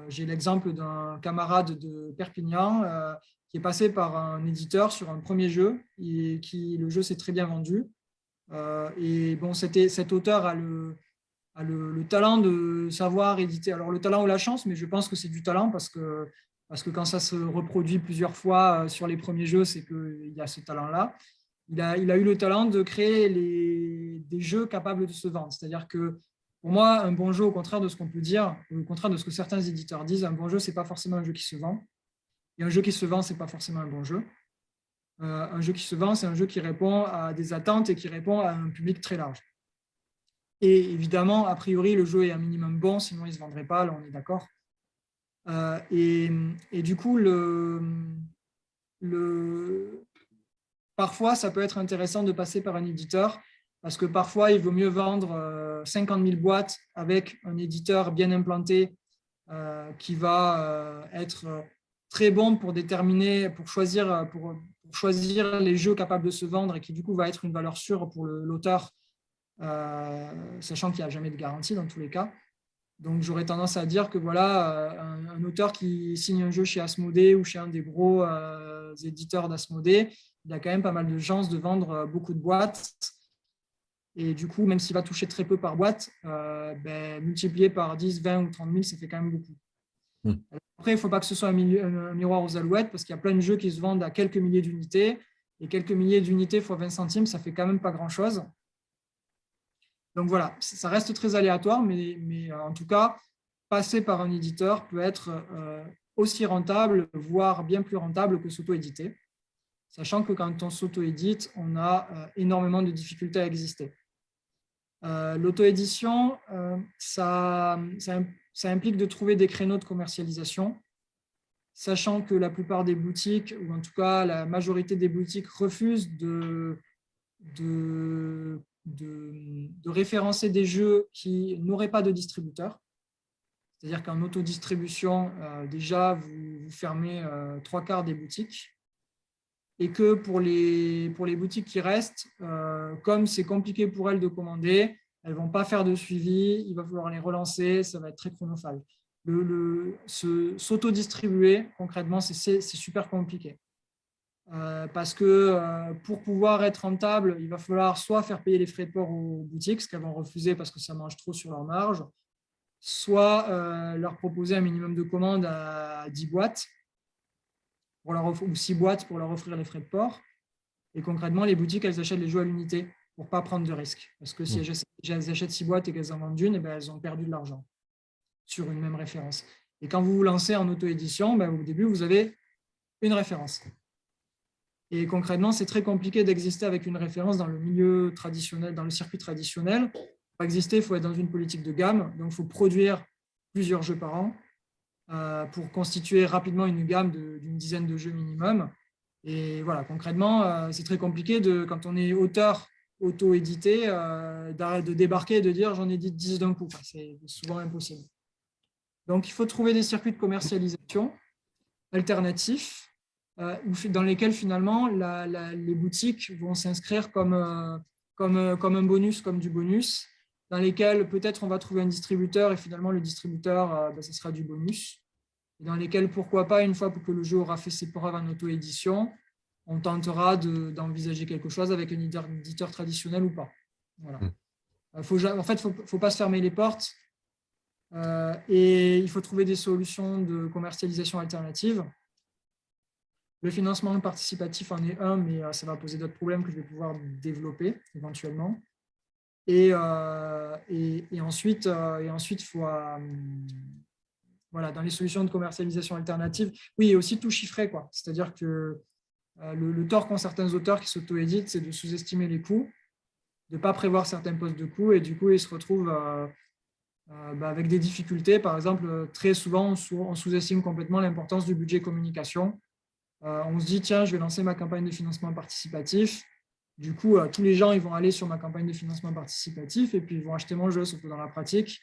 J'ai l'exemple d'un camarade de Perpignan qui est passé par un éditeur sur un premier jeu et le jeu s'est très bien vendu. Et bon, cet auteur a le talent de savoir éditer. Alors, le talent ou la chance, mais je pense que c'est du talent parce que quand ça se reproduit plusieurs fois sur les premiers jeux, c'est qu'il y a ce talent-là. Il a eu le talent de créer des jeux capables de se vendre. C'est-à-dire que pour moi, un bon jeu, au contraire de ce qu'on peut dire, au contraire de ce que certains éditeurs disent, un bon jeu, ce n'est pas forcément un jeu qui se vend. Et un jeu qui se vend, ce n'est pas forcément un bon jeu. Un jeu qui se vend, c'est un jeu qui répond à des attentes et qui répond à un public très large. Et évidemment, a priori, le jeu est un minimum bon, sinon il ne se vendrait pas, là on est d'accord. Et du coup, parfois, ça peut être intéressant de passer par un éditeur parce que parfois, il vaut mieux vendre 50 000 boîtes avec un éditeur bien implanté qui va être très bon pour déterminer, pour choisir les jeux capables de se vendre et qui du coup va être une valeur sûre pour l'auteur, sachant qu'il n'y a jamais de garantie dans tous les cas. Donc, j'aurais tendance à dire que voilà, un auteur qui signe un jeu chez Asmodée ou chez un des gros éditeurs d'Asmodée, il a quand même pas mal de chances de vendre beaucoup de boîtes. Et du coup, même s'il va toucher très peu par boîte, multiplié par 10, 20 ou 30 000, ça fait quand même beaucoup. Hmm. Après, il ne faut pas que ce soit un miroir aux alouettes parce qu'il y a plein de jeux qui se vendent à quelques milliers d'unités. Et quelques milliers d'unités fois 20 centimes, ça fait quand même pas grand-chose. Donc voilà, ça reste très aléatoire, mais en tout cas, passer par un éditeur peut être aussi rentable, voire bien plus rentable que s'auto-éditer, sachant que quand on s'auto-édite, on a énormément de difficultés à exister. L'auto-édition, ça implique de trouver des créneaux de commercialisation, sachant que la plupart des boutiques, ou en tout cas la majorité des boutiques, refusent de référencer des jeux qui n'auraient pas de distributeur. C'est-à-dire qu'en autodistribution, déjà, vous fermez 3/4 des boutiques. Et que pour les boutiques qui restent, comme c'est compliqué pour elles de commander, elles ne vont pas faire de suivi, il va falloir les relancer, ça va être très chronophage. S'auto-distribuer, concrètement, c'est super compliqué. Parce que pour pouvoir être rentable, il va falloir soit faire payer les frais de port aux boutiques, ce qu'elles vont refuser parce que ça mange trop sur leur marge, soit leur proposer un minimum de commandes à 10 boîtes ou 6 boîtes pour leur offrir les frais de port. Et concrètement, les boutiques, elles achètent les jeux à l'unité pour ne pas prendre de risques. Parce que si elles achètent 6 boîtes et qu'elles en vendent une, eh ben, elles ont perdu de l'argent sur une même référence. Et quand vous vous lancez en auto-édition, ben, au début, vous avez une référence. Et concrètement, c'est très compliqué d'exister avec une référence dans le milieu traditionnel, dans le circuit traditionnel. Pour exister, il faut être dans une politique de gamme. Donc, il faut produire plusieurs jeux par an pour constituer rapidement une gamme d'une dizaine de jeux minimum. Et voilà, concrètement, c'est très compliqué quand on est auteur auto-édité, de débarquer et de dire j'en édite 10 d'un coup. C'est souvent impossible. Donc, il faut trouver des circuits de commercialisation alternatifs dans lesquels finalement les boutiques vont s'inscrire comme un bonus, comme du bonus, dans lesquels peut-être on va trouver un distributeur et finalement le distributeur, ce sera du bonus. Et dans lesquels, pourquoi pas, une fois que le jeu aura fait ses preuves en auto-édition, on tentera d'envisager quelque chose avec un éditeur traditionnel ou pas. Voilà. En fait, il ne faut pas se fermer les portes et il faut trouver des solutions de commercialisation alternatives. Le financement participatif en est un, mais ça va poser d'autres problèmes que je vais pouvoir développer éventuellement. Et ensuite, il faut... voilà, dans les solutions de commercialisation alternative, oui, et aussi tout chiffrer, quoi. C'est-à-dire que le tort qu'ont certains auteurs qui s'auto-éditent, c'est de sous-estimer les coûts, de ne pas prévoir certains postes de coûts, et du coup, ils se retrouvent avec des difficultés. Par exemple, très souvent, on sous-estime complètement l'importance du budget communication. On se dit, tiens, je vais lancer ma campagne de financement participatif. Du coup, tous les gens ils vont aller sur ma campagne de financement participatif et puis ils vont acheter mon jeu, sauf que dans la pratique,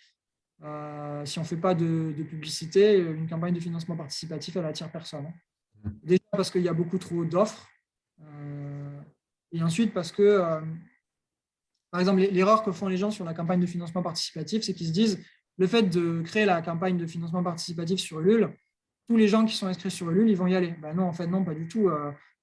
si on ne fait pas de publicité, une campagne de financement participatif, elle n'attire personne. Déjà parce qu'il y a beaucoup trop d'offres. Et ensuite parce que, par exemple, l'erreur que font les gens sur la campagne de financement participatif, c'est qu'ils se disent, le fait de créer la campagne de financement participatif sur Ulule, tous les gens qui sont inscrits sur Ulule, ils vont y aller. Ben non, en fait, non, pas du tout.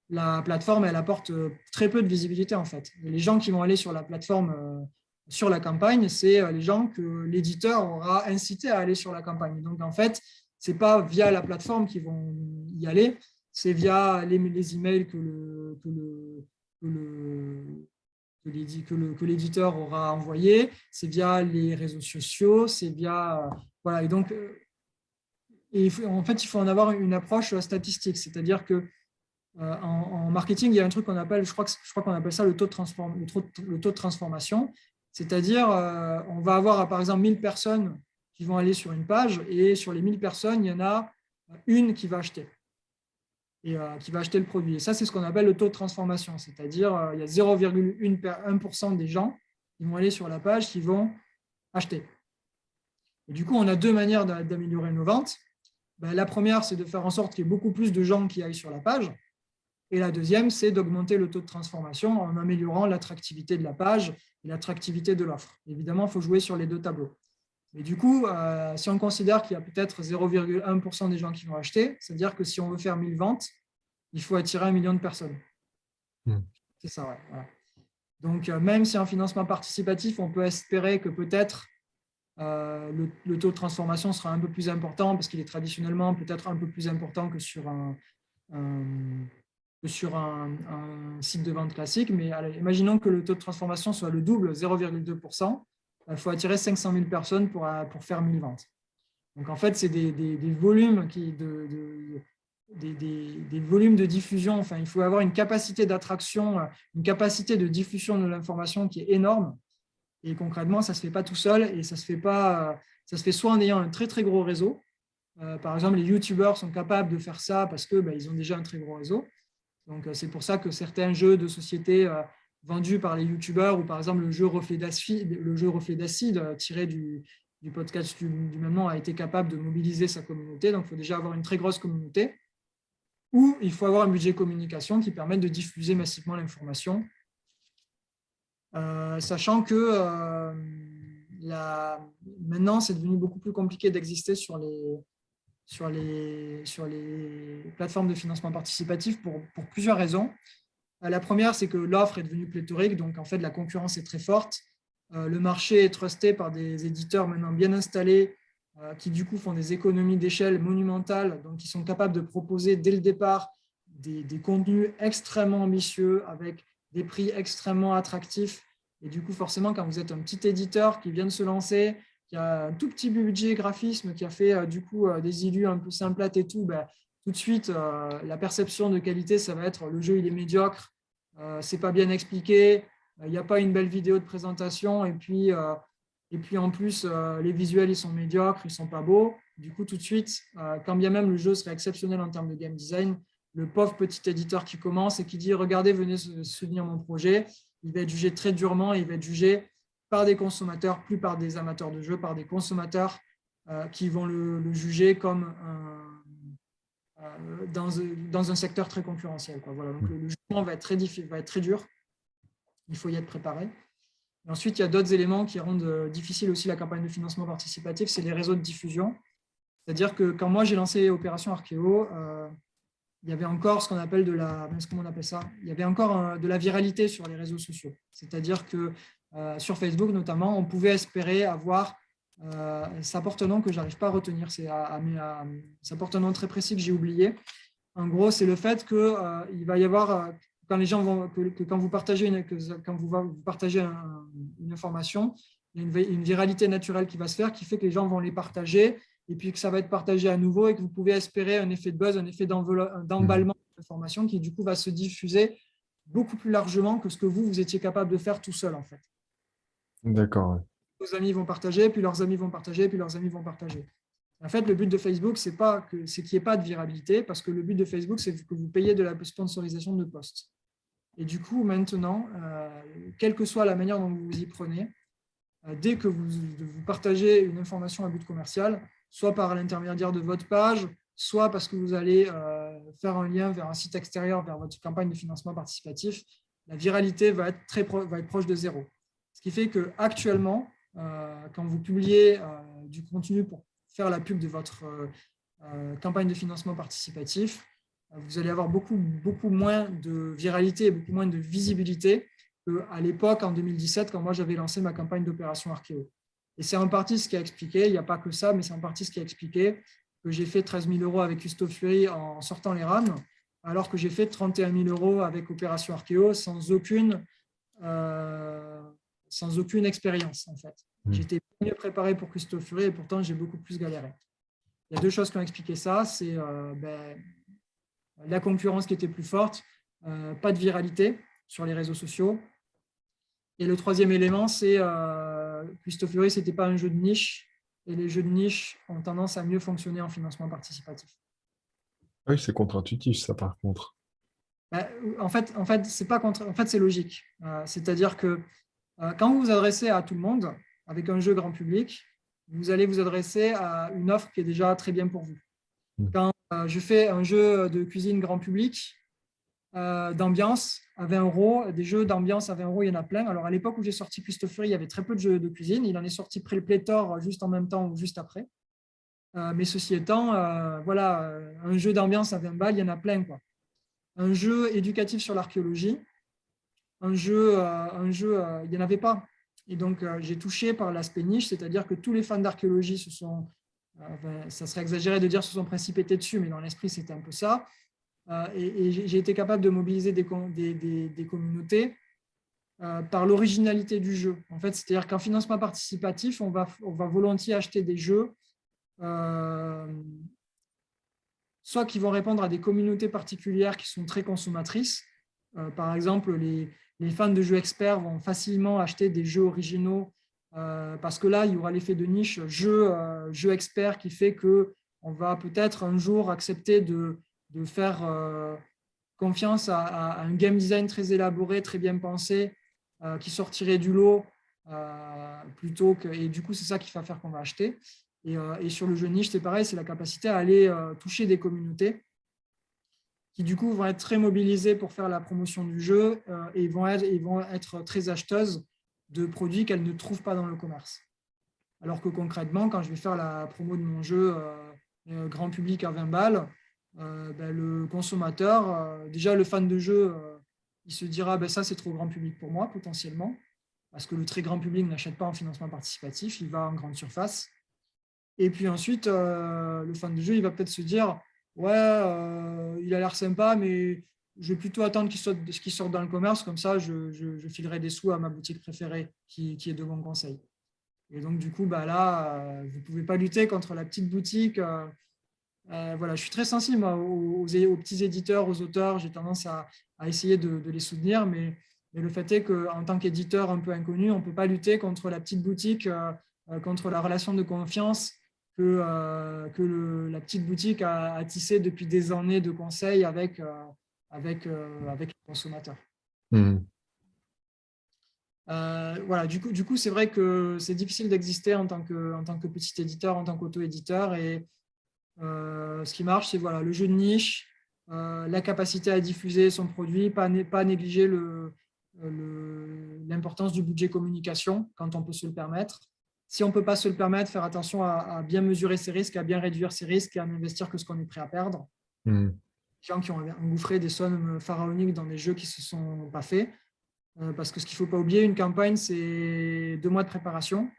La plateforme, elle apporte très peu de visibilité, en fait. Et les gens qui vont aller sur la plateforme, sur la campagne, c'est les gens que l'éditeur aura incité à aller sur la campagne. Donc, en fait, ce n'est pas via la plateforme qu'ils vont y aller, c'est via les emails que l'éditeur aura envoyé, c'est via les réseaux sociaux, c'est via... voilà, et donc... en fait, il faut en avoir une approche statistique, c'est-à-dire que en marketing, il y a un truc qu'on appelle, je crois qu'on appelle ça le taux de transformation, c'est-à-dire on va avoir par exemple 1000 personnes qui vont aller sur une page et sur les 1000 personnes, il y en a une qui va acheter et qui va acheter le produit. Et ça, c'est ce qu'on appelle le taux de transformation, c'est-à-dire il y a 0,1% des gens qui vont aller sur la page qui vont acheter. Et du coup, on a deux manières d'améliorer nos ventes. Ben, la première, c'est de faire en sorte qu'il y ait beaucoup plus de gens qui aillent sur la page. Et la deuxième, c'est d'augmenter le taux de transformation en améliorant l'attractivité de la page et l'attractivité de l'offre. Évidemment, il faut jouer sur les deux tableaux. Mais du coup, si on considère qu'il y a peut-être 0,1% des gens qui vont acheter, c'est-à-dire que si on veut faire 1000 ventes, il faut attirer 1 million de personnes. C'est ça, ouais. Voilà. Donc, même si en financement participatif, on peut espérer que peut-être le taux de transformation sera un peu plus important parce qu'il est traditionnellement peut-être un peu plus important que sur un site de vente classique. Mais allez, imaginons que le taux de transformation soit le double, 0,2%. Il faut attirer 500 000 personnes pour faire 1000 ventes. Donc, en fait, c'est des volumes des volumes de diffusion. Enfin, il faut avoir une capacité d'attraction, une capacité de diffusion de l'information qui est énorme. Et concrètement, ça ne se fait pas tout seul et ça se fait soit en ayant un très, très gros réseau. Par exemple, les YouTubeurs sont capables de faire ça parce qu'ils ont déjà un très gros réseau. Donc, c'est pour ça que certains jeux de société vendus par les YouTubeurs, ou par exemple le jeu Reflet d'Acide, tiré du podcast du même nom, a été capable de mobiliser sa communauté. Donc, il faut déjà avoir une très grosse communauté. Ou il faut avoir un budget communication qui permette de diffuser massivement l'information. Sachant que maintenant, c'est devenu beaucoup plus compliqué d'exister sur les plateformes de financement participatif pour plusieurs raisons. La première, c'est que l'offre est devenue pléthorique, donc en fait, la concurrence est très forte. Le marché est trusté par des éditeurs maintenant bien installés qui, du coup, font des économies d'échelle monumentales, donc qui sont capables de proposer dès le départ des contenus extrêmement ambitieux avec des prix extrêmement attractifs. Et du coup, forcément, quand vous êtes un petit éditeur qui vient de se lancer, qui a un tout petit budget graphisme, qui a fait du coup des illus un peu simplates et tout, tout de suite, la perception de qualité, ça va être le jeu, il est médiocre, c'est pas bien expliqué, il n'y a pas une belle vidéo de présentation, et puis en plus, les visuels, ils sont médiocres, ils sont pas beaux. Du coup, tout de suite, quand bien même le jeu serait exceptionnel en termes de game design, le pauvre petit éditeur qui commence et qui dit « Regardez, venez soutenir mon projet », il va être jugé très durement, il va être jugé par des consommateurs, plus par des amateurs de jeux, par des consommateurs qui vont le juger comme dans un secteur très concurrentiel. Voilà. Donc, le jugement va être très difficile, va être très dur. Il faut y être préparé. Et ensuite, il y a d'autres éléments qui rendent difficile aussi la campagne de financement participatif, c'est les réseaux de diffusion. C'est-à-dire que quand moi, j'ai lancé Opération Archéo, il y avait encore ce qu'on appelle il y avait encore de la viralité sur les réseaux sociaux. C'est-à-dire que sur Facebook, notamment, on pouvait espérer avoir ça porte un nom que je n'arrive pas à retenir. Ça porte un nom très précis que j'ai oublié. En gros, c'est le fait qu'il va y avoir, quand les gens vont, que quand vous partagez vous partagez une information, il y a une viralité naturelle qui va se faire, qui fait que les gens vont les partager, et puis que ça va être partagé à nouveau, et que vous pouvez espérer un effet de buzz, un effet d'emballement de l'information qui, du coup, va se diffuser beaucoup plus largement que ce que vous étiez capable de faire tout seul, en fait. D'accord. Vos amis vont partager, puis leurs amis vont partager, puis leurs amis vont partager. En fait, le but de Facebook, c'est qu'il n'y ait pas de viralité, parce que le but de Facebook, c'est que vous payiez de la sponsorisation de posts. Et du coup, maintenant, quelle que soit la manière dont vous vous y prenez, dès que vous partagez une information à but commercial, soit par l'intermédiaire de votre page, soit parce que vous allez faire un lien vers un site extérieur, vers votre campagne de financement participatif, la viralité va être proche de zéro. Ce qui fait qu'actuellement, quand vous publiez du contenu pour faire la pub de votre campagne de financement participatif, vous allez avoir beaucoup moins de viralité et beaucoup moins de visibilité qu'à l'époque, en 2017, quand moi j'avais lancé ma campagne d'opération Archéo. Et c'est en partie ce qui a expliqué, il n'y a pas que ça, mais c'est en partie ce qui a expliqué que j'ai fait 13 000 € avec Custo Fury en sortant les rames, alors que j'ai fait 31 000 € avec Opération Archéo sans aucune expérience, en fait. J'étais mieux préparé pour Custo Fury et pourtant j'ai beaucoup plus galéré. Il y a deux choses qui ont expliqué ça, c'est la concurrence qui était plus forte, pas de viralité sur les réseaux sociaux. Et le troisième élément, c'est Custo Fury, ce n'était pas un jeu de niche, et les jeux de niche ont tendance à mieux fonctionner en financement participatif. Oui, c'est contre-intuitif, ça, par contre. En fait, c'est logique. C'est-à-dire que quand vous vous adressez à tout le monde avec un jeu grand public, vous allez vous adresser à une offre qui est déjà très bien pour vous. Quand je fais un jeu de cuisine grand public, d'ambiance à 20 €, des jeux d'ambiance à 20 €, il y en a plein. Alors, à l'époque où j'ai sorti Custo Fury, il y avait très peu de jeux de cuisine. Il en est sorti pléthore juste en même temps ou juste après. Mais ceci étant, voilà, un jeu d'ambiance à 20 balles, il y en a plein, quoi. Un jeu éducatif sur l'archéologie, il n'y en avait pas. Et donc, j'ai touché par l'aspect niche, c'est-à-dire que tous les fans d'archéologie ça serait exagéré de dire se sont précipités dessus, mais dans l'esprit, c'était un peu ça. Et j'ai été capable de mobiliser des communautés par l'originalité du jeu. En fait, c'est-à-dire qu'en financement participatif, on va volontiers acheter des jeux soit qui vont répondre à des communautés particulières qui sont très consommatrices. Par exemple, les fans de jeux experts vont facilement acheter des jeux originaux parce que là, il y aura l'effet de niche jeu expert qui fait qu'on va peut-être un jour accepter de faire confiance à un game design très élaboré, très bien pensé, qui sortirait du lot plutôt que... Et du coup, c'est ça qui va faire qu'on va acheter. Et sur le jeu niche, c'est pareil, c'est la capacité à aller toucher des communautés qui, du coup, vont être très mobilisées pour faire la promotion du jeu et vont être très acheteuses de produits qu'elles ne trouvent pas dans le commerce. Alors que concrètement, quand je vais faire la promo de mon jeu grand public à 20 balles, le consommateur, déjà le fan de jeu, il se dira ça c'est trop grand public pour moi potentiellement, parce que le très grand public n'achète pas en financement participatif, il va en grande surface. Et puis ensuite, le fan de jeu, il va peut-être se dire ouais, il a l'air sympa, mais je vais plutôt attendre qu'il sorte dans le commerce, comme ça je filerai des sous à ma boutique préférée qui est de mon conseil. Et donc du coup, là, vous ne pouvez pas lutter contre la petite boutique. Voilà, je suis très sensible moi, aux petits éditeurs, aux auteurs, j'ai tendance à essayer de les soutenir, mais le fait est qu'en tant qu'éditeur un peu inconnu, on ne peut pas lutter contre la petite boutique, contre la relation de confiance que la petite boutique a tissé depuis des années de conseils avec les consommateurs. Voilà, du coup, c'est vrai que c'est difficile d'exister en tant que petit éditeur, en tant qu'auto-éditeur. Et ce qui marche, c'est le jeu de niche, la capacité à diffuser son produit, pas négliger l'importance du budget communication quand on peut se le permettre. Si on ne peut pas se le permettre, faire attention à bien mesurer ses risques, à bien réduire ses risques et à n'investir que ce qu'on est prêt à perdre. Les gens qui ont engouffré des sommes pharaoniques dans des jeux qui ne se sont pas faits. Parce que ce qu'il ne faut pas oublier, une campagne, c'est 2 mois de préparation,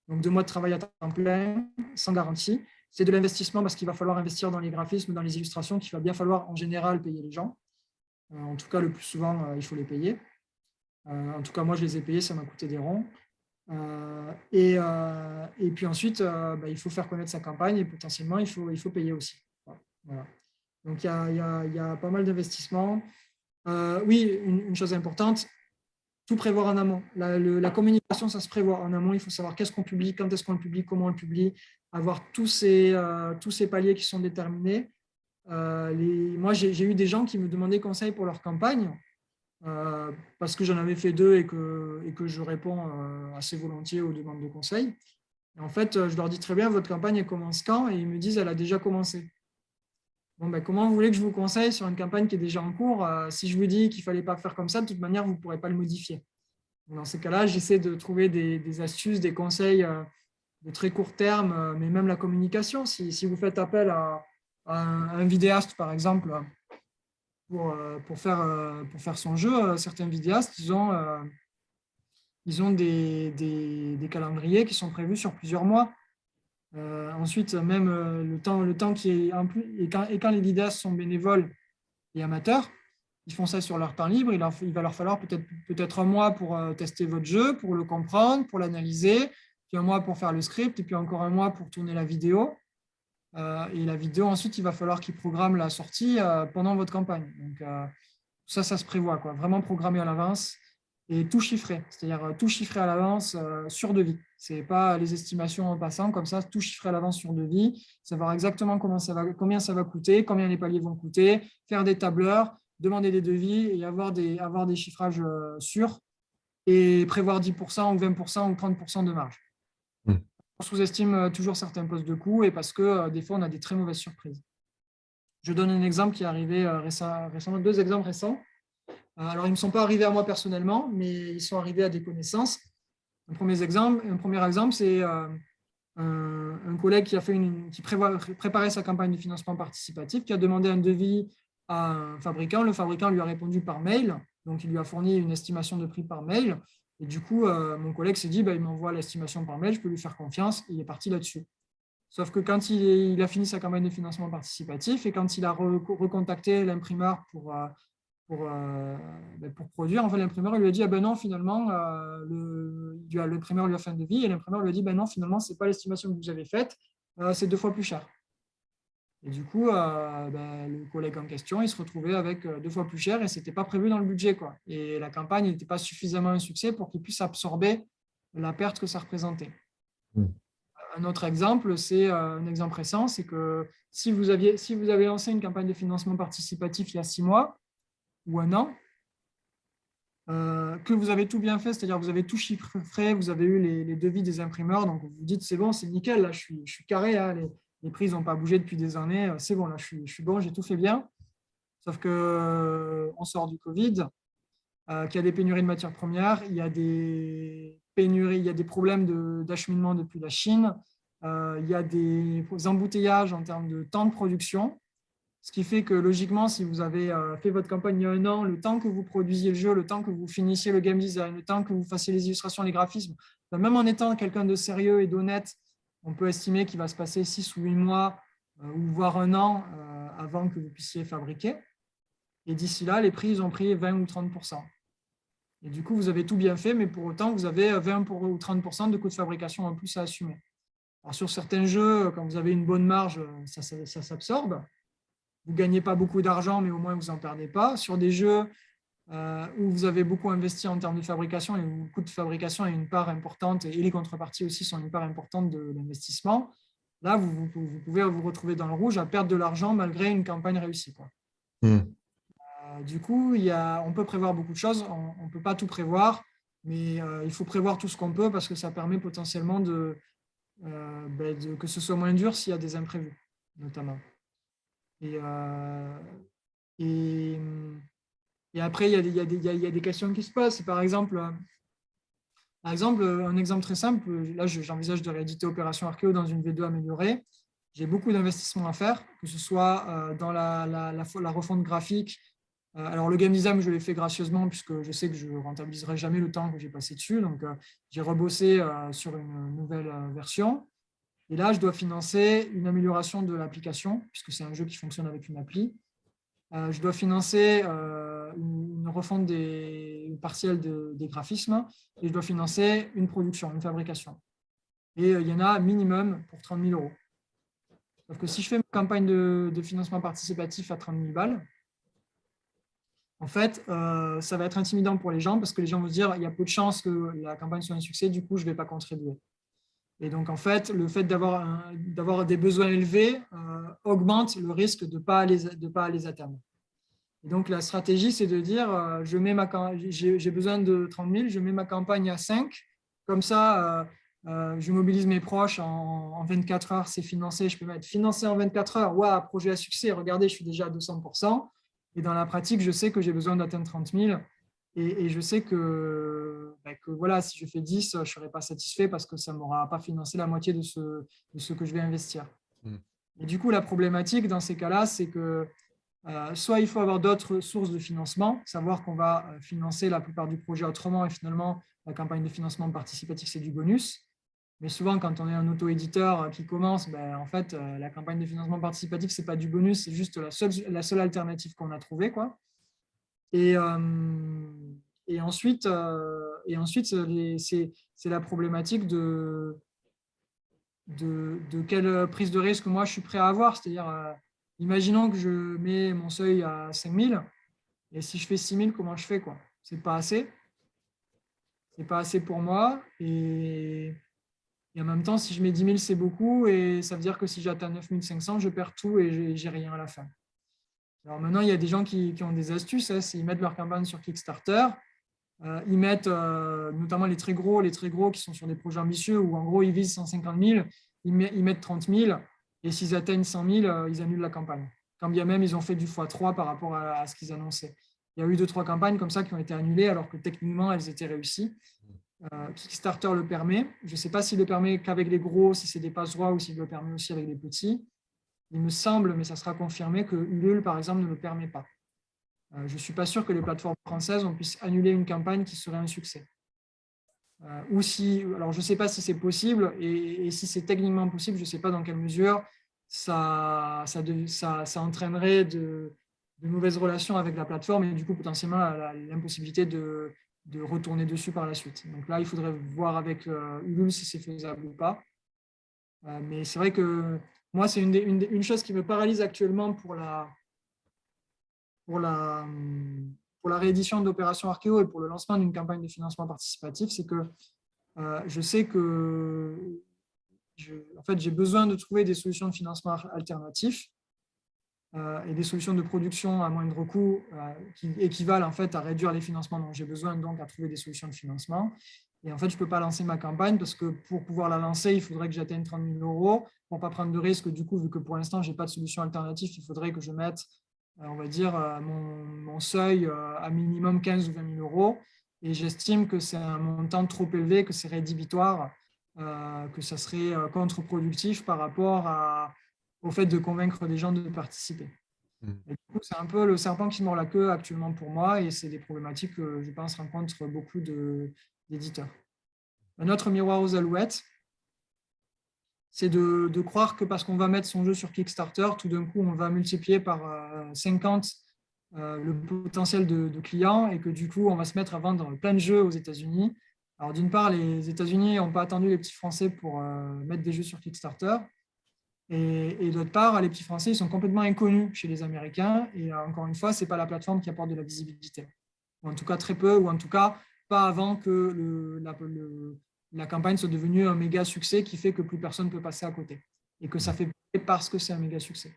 donc 2 mois de travail à temps plein, sans garantie. C'est de l'investissement parce qu'il va falloir investir dans les graphismes, dans les illustrations, qu'il va bien falloir en général payer les gens. En tout cas, le plus souvent, il faut les payer. En tout cas, moi, je les ai payés, ça m'a coûté des ronds. Et puis ensuite, il faut faire connaître sa campagne et potentiellement, il faut payer aussi. Voilà. Donc, il y a pas mal d'investissements. Oui, une chose importante, tout prévoir en amont. La communication, ça se prévoit en amont. Il faut savoir qu'est-ce qu'on publie, quand est-ce qu'on le publie, comment on le publie, avoir tous ces paliers qui sont déterminés. Moi, j'ai eu des gens qui me demandaient conseil pour leur campagne parce que j'en avais fait 2 et que je réponds assez volontiers aux demandes de conseil. Et en fait, je leur dis très bien, votre campagne, elle commence quand? Et ils me disent, elle a déjà commencé. Bon, comment vous voulez que je vous conseille sur une campagne qui est déjà en cours? Si je vous dis qu'il ne fallait pas faire comme ça, de toute manière, vous ne pourrez pas le modifier. Dans ces cas-là, j'essaie de trouver des astuces, des conseils de très court terme, mais même la communication. Si vous faites appel à un vidéaste, par exemple, pour faire son jeu, certains vidéastes, ils ont des calendriers qui sont prévus sur plusieurs mois. Ensuite, même le temps qui est en plus, et quand les vidéastes sont bénévoles et amateurs, ils font ça sur leur temps libre. Il va leur falloir peut-être 1 mois pour tester votre jeu, pour le comprendre, pour l'analyser, puis 1 mois pour faire le script, et puis encore 1 mois pour tourner la vidéo. Et la vidéo, ensuite, il va falloir qu'ils programment la sortie pendant votre campagne. Donc, ça se prévoit, quoi. Vraiment programmer à l'avance et tout chiffrer, c'est-à-dire tout chiffrer à l'avance sur devis. Ce n'est pas les estimations en passant, comme ça, tout chiffrer à l'avance sur devis, savoir exactement combien ça va coûter, combien les paliers vont coûter, faire des tableurs, demander des devis et avoir des chiffrages sûrs et prévoir 10% ou 20% ou 30% de marge. On sous-estime toujours certains postes de coûts et parce que des fois, on a des très mauvaises surprises. Je donne un exemple qui est arrivé récemment, 2 exemples récents. Alors, ils ne me sont pas arrivés à moi personnellement, mais ils sont arrivés à des connaissances. Un premier exemple, c'est un collègue qui préparait sa campagne de financement participatif, qui a demandé un devis à un fabricant. Le fabricant lui a répondu par mail, donc il lui a fourni une estimation de prix par mail. Et du coup, mon collègue s'est dit, bah, il m'envoie l'estimation par mail, je peux lui faire confiance, et il est parti là-dessus. Sauf que quand il a fini sa campagne de financement participatif et quand il a recontacté l'imprimeur pour produire, en fait, l'imprimeur lui a dit, ah ben non, finalement, l'imprimeur lui a fait un devis et l'imprimeur lui a dit, ben non, finalement, ce n'est pas l'estimation que vous avez faite, c'est 2 fois plus cher. Et du coup, le collègue en question, il se retrouvait avec 2 fois plus cher et ce n'était pas prévu dans le budget, quoi. Et la campagne n'était pas suffisamment un succès pour qu'il puisse absorber la perte que ça représentait. Mm. Un autre exemple, c'est un exemple récent, c'est que si vous avez lancé une campagne de financement participatif il y a 6 mois ou 1 an, que vous avez tout bien fait, c'est-à-dire vous avez tout chiffré, vous avez eu les devis des imprimeurs, donc vous vous dites c'est bon, c'est nickel, là je suis carré, hein, les prix n'ont pas bougé depuis des années, c'est bon, là je suis bon, j'ai tout fait bien. Sauf qu'on sort du Covid, qu'il y a des pénuries de matières premières, il y a des pénuries, il y a des problèmes d'acheminement depuis la Chine, il y a des embouteillages en termes de temps de production. Ce qui fait que logiquement, si vous avez fait votre campagne il y a 1 an, le temps que vous produisiez le jeu, le temps que vous finissiez le game design, le temps que vous fassiez les illustrations, les graphismes, même en étant quelqu'un de sérieux et d'honnête, on peut estimer qu'il va se passer 6 ou 8 mois ou voire 1 an avant que vous puissiez fabriquer. Et d'ici là, les prix ils ont pris 20 ou 30%. Et du coup, vous avez tout bien fait, mais pour autant, vous avez 20 ou 30% de coûts de fabrication en plus à assumer. Alors, sur certains jeux, quand vous avez une bonne marge, ça s'absorbe. Vous ne gagnez pas beaucoup d'argent, mais au moins vous n'en perdez pas. Sur des jeux où vous avez beaucoup investi en termes de fabrication et où le coût de fabrication est une part importante et les contreparties aussi sont une part importante de l'investissement, là, vous pouvez vous retrouver dans le rouge à perdre de l'argent malgré une campagne réussie, quoi. Du coup, on peut prévoir beaucoup de choses. On ne peut pas tout prévoir, mais il faut prévoir tout ce qu'on peut parce que ça permet potentiellement que ce soit moins dur s'il y a des imprévus, notamment. Et après, il y a des questions qui se posent. Par exemple, un exemple très simple, là, j'envisage de rééditer Opération Archéo dans une V2 améliorée. J'ai beaucoup d'investissements à faire, que ce soit dans la refonte graphique. Alors, le game design, je l'ai fait gracieusement puisque je sais que je ne rentabiliserai jamais le temps que j'ai passé dessus. Donc, j'ai rebossé sur une nouvelle version. Et là, je dois financer une amélioration de l'application, puisque c'est un jeu qui fonctionne avec une appli. Je dois financer une refonte partielle des graphismes et je dois financer une production, une fabrication. Et il y en a minimum pour 30 000 euros. Sauf que si je fais ma campagne de financement participatif à 30 000 balles, en fait, ça va être intimidant pour les gens parce que les gens vont se dire il y a peu de chances que la campagne soit un succès, du coup, je ne vais pas contribuer. Et donc, en fait, le fait d'avoir des besoins élevés augmente le risque de ne pas les atteindre. Et donc, la stratégie, c'est de dire, j'ai besoin de 30 000, je mets ma campagne à 5. Comme ça, je mobilise mes proches en 24 heures, c'est financé. Je peux mettre financé en 24 heures. Waouh, projet à succès, regardez, je suis déjà à 200%. Et dans la pratique, je sais que j'ai besoin d'atteindre 30 000. Et je sais que voilà, si je fais 10, je ne serai pas satisfait parce que ça ne m'aura pas financé la moitié de ce que je vais investir. Et du coup, la problématique dans ces cas-là, c'est que soit il faut avoir d'autres sources de financement, savoir qu'on va financer la plupart du projet autrement et finalement, la campagne de financement participatif, c'est du bonus. Mais souvent, quand on est un auto-éditeur qui commence, en fait, la campagne de financement participatif, ce n'est pas du bonus, c'est juste la seule alternative qu'on a trouvée, quoi. Et ensuite, c'est la problématique de quelle prise de risque moi je suis prêt à avoir. C'est-à-dire, imaginons que je mets mon seuil à 5 000, et si je fais 6 000, comment je fais, quoi? C'est pas assez. C'est pas assez pour moi. Et en même temps, si je mets 10 000, c'est beaucoup. Et ça veut dire que si j'atteins 9 500, je perds tout et j'ai rien à la fin. Alors maintenant, il y a des gens qui ont des astuces. Hein, ils mettent leur campagne sur Kickstarter. Ils mettent notamment les très gros qui sont sur des projets ambitieux où en gros ils visent 150 000, ils mettent 30 000 et s'ils atteignent 100 000, ils annulent la campagne. Quand bien même ils ont fait du x3 par rapport à ce qu'ils annonçaient. Il y a eu 2-3 campagnes comme ça qui ont été annulées alors que techniquement elles étaient réussies. Kickstarter le permet. Je ne sais pas s'il le permet qu'avec les gros, si c'est des passe-droits ou s'il le permet aussi avec les petits. Il me semble, mais ça sera confirmé, que Ulule, par exemple, ne le permet pas. Je ne suis pas sûr que les plateformes françaises on puisse annuler une campagne qui serait un succès. Ou si, alors je ne sais pas si c'est possible, et si c'est techniquement possible, je ne sais pas dans quelle mesure ça entraînerait de mauvaises relations avec la plateforme et du coup potentiellement l'impossibilité de retourner dessus par la suite. Donc là, il faudrait voir avec Ulule si c'est faisable ou pas. Mais c'est vrai que moi, c'est une chose qui me paralyse actuellement pour la, pour la réédition d'Opération Archéo et pour le lancement d'une campagne de financement participatif, c'est que je sais que en fait, j'ai besoin de trouver des solutions de financement alternatifs et des solutions de production à moindre coût qui équivalent en fait à réduire les financements dont j'ai besoin, donc à trouver des solutions de financement. Et en fait, je ne peux pas lancer ma campagne parce que pour pouvoir la lancer, il faudrait que j'atteigne 30 000 euros. Pour ne pas prendre de risque, du coup, vu que pour l'instant, je n'ai pas de solution alternative, il faudrait que je mette, on va dire, mon seuil à minimum 15 ou 20 000 euros. Et j'estime que c'est un montant trop élevé, que c'est rédhibitoire, que ça serait contre-productif par rapport au fait de convaincre les gens de participer. Et du coup, c'est un peu le serpent qui mord la queue actuellement pour moi et c'est des problématiques que je pense rencontrent beaucoup d'éditeurs. Un autre miroir aux alouettes, c'est de croire que parce qu'on va mettre son jeu sur Kickstarter, tout d'un coup, on va multiplier par 50 le potentiel de clients et que du coup, on va se mettre à vendre plein de jeux aux États-Unis. Alors, d'une part, les États-Unis n'ont pas attendu les petits Français pour mettre des jeux sur Kickstarter. Et d'autre part, les petits Français ils sont complètement inconnus chez les Américains. Et encore une fois, ce n'est pas la plateforme qui apporte de la visibilité. Ou en tout cas très peu, ou en tout cas pas avant que la campagne soit devenue un méga succès qui fait que plus personne ne peut passer à côté. Et que ça fait parce que c'est un méga succès.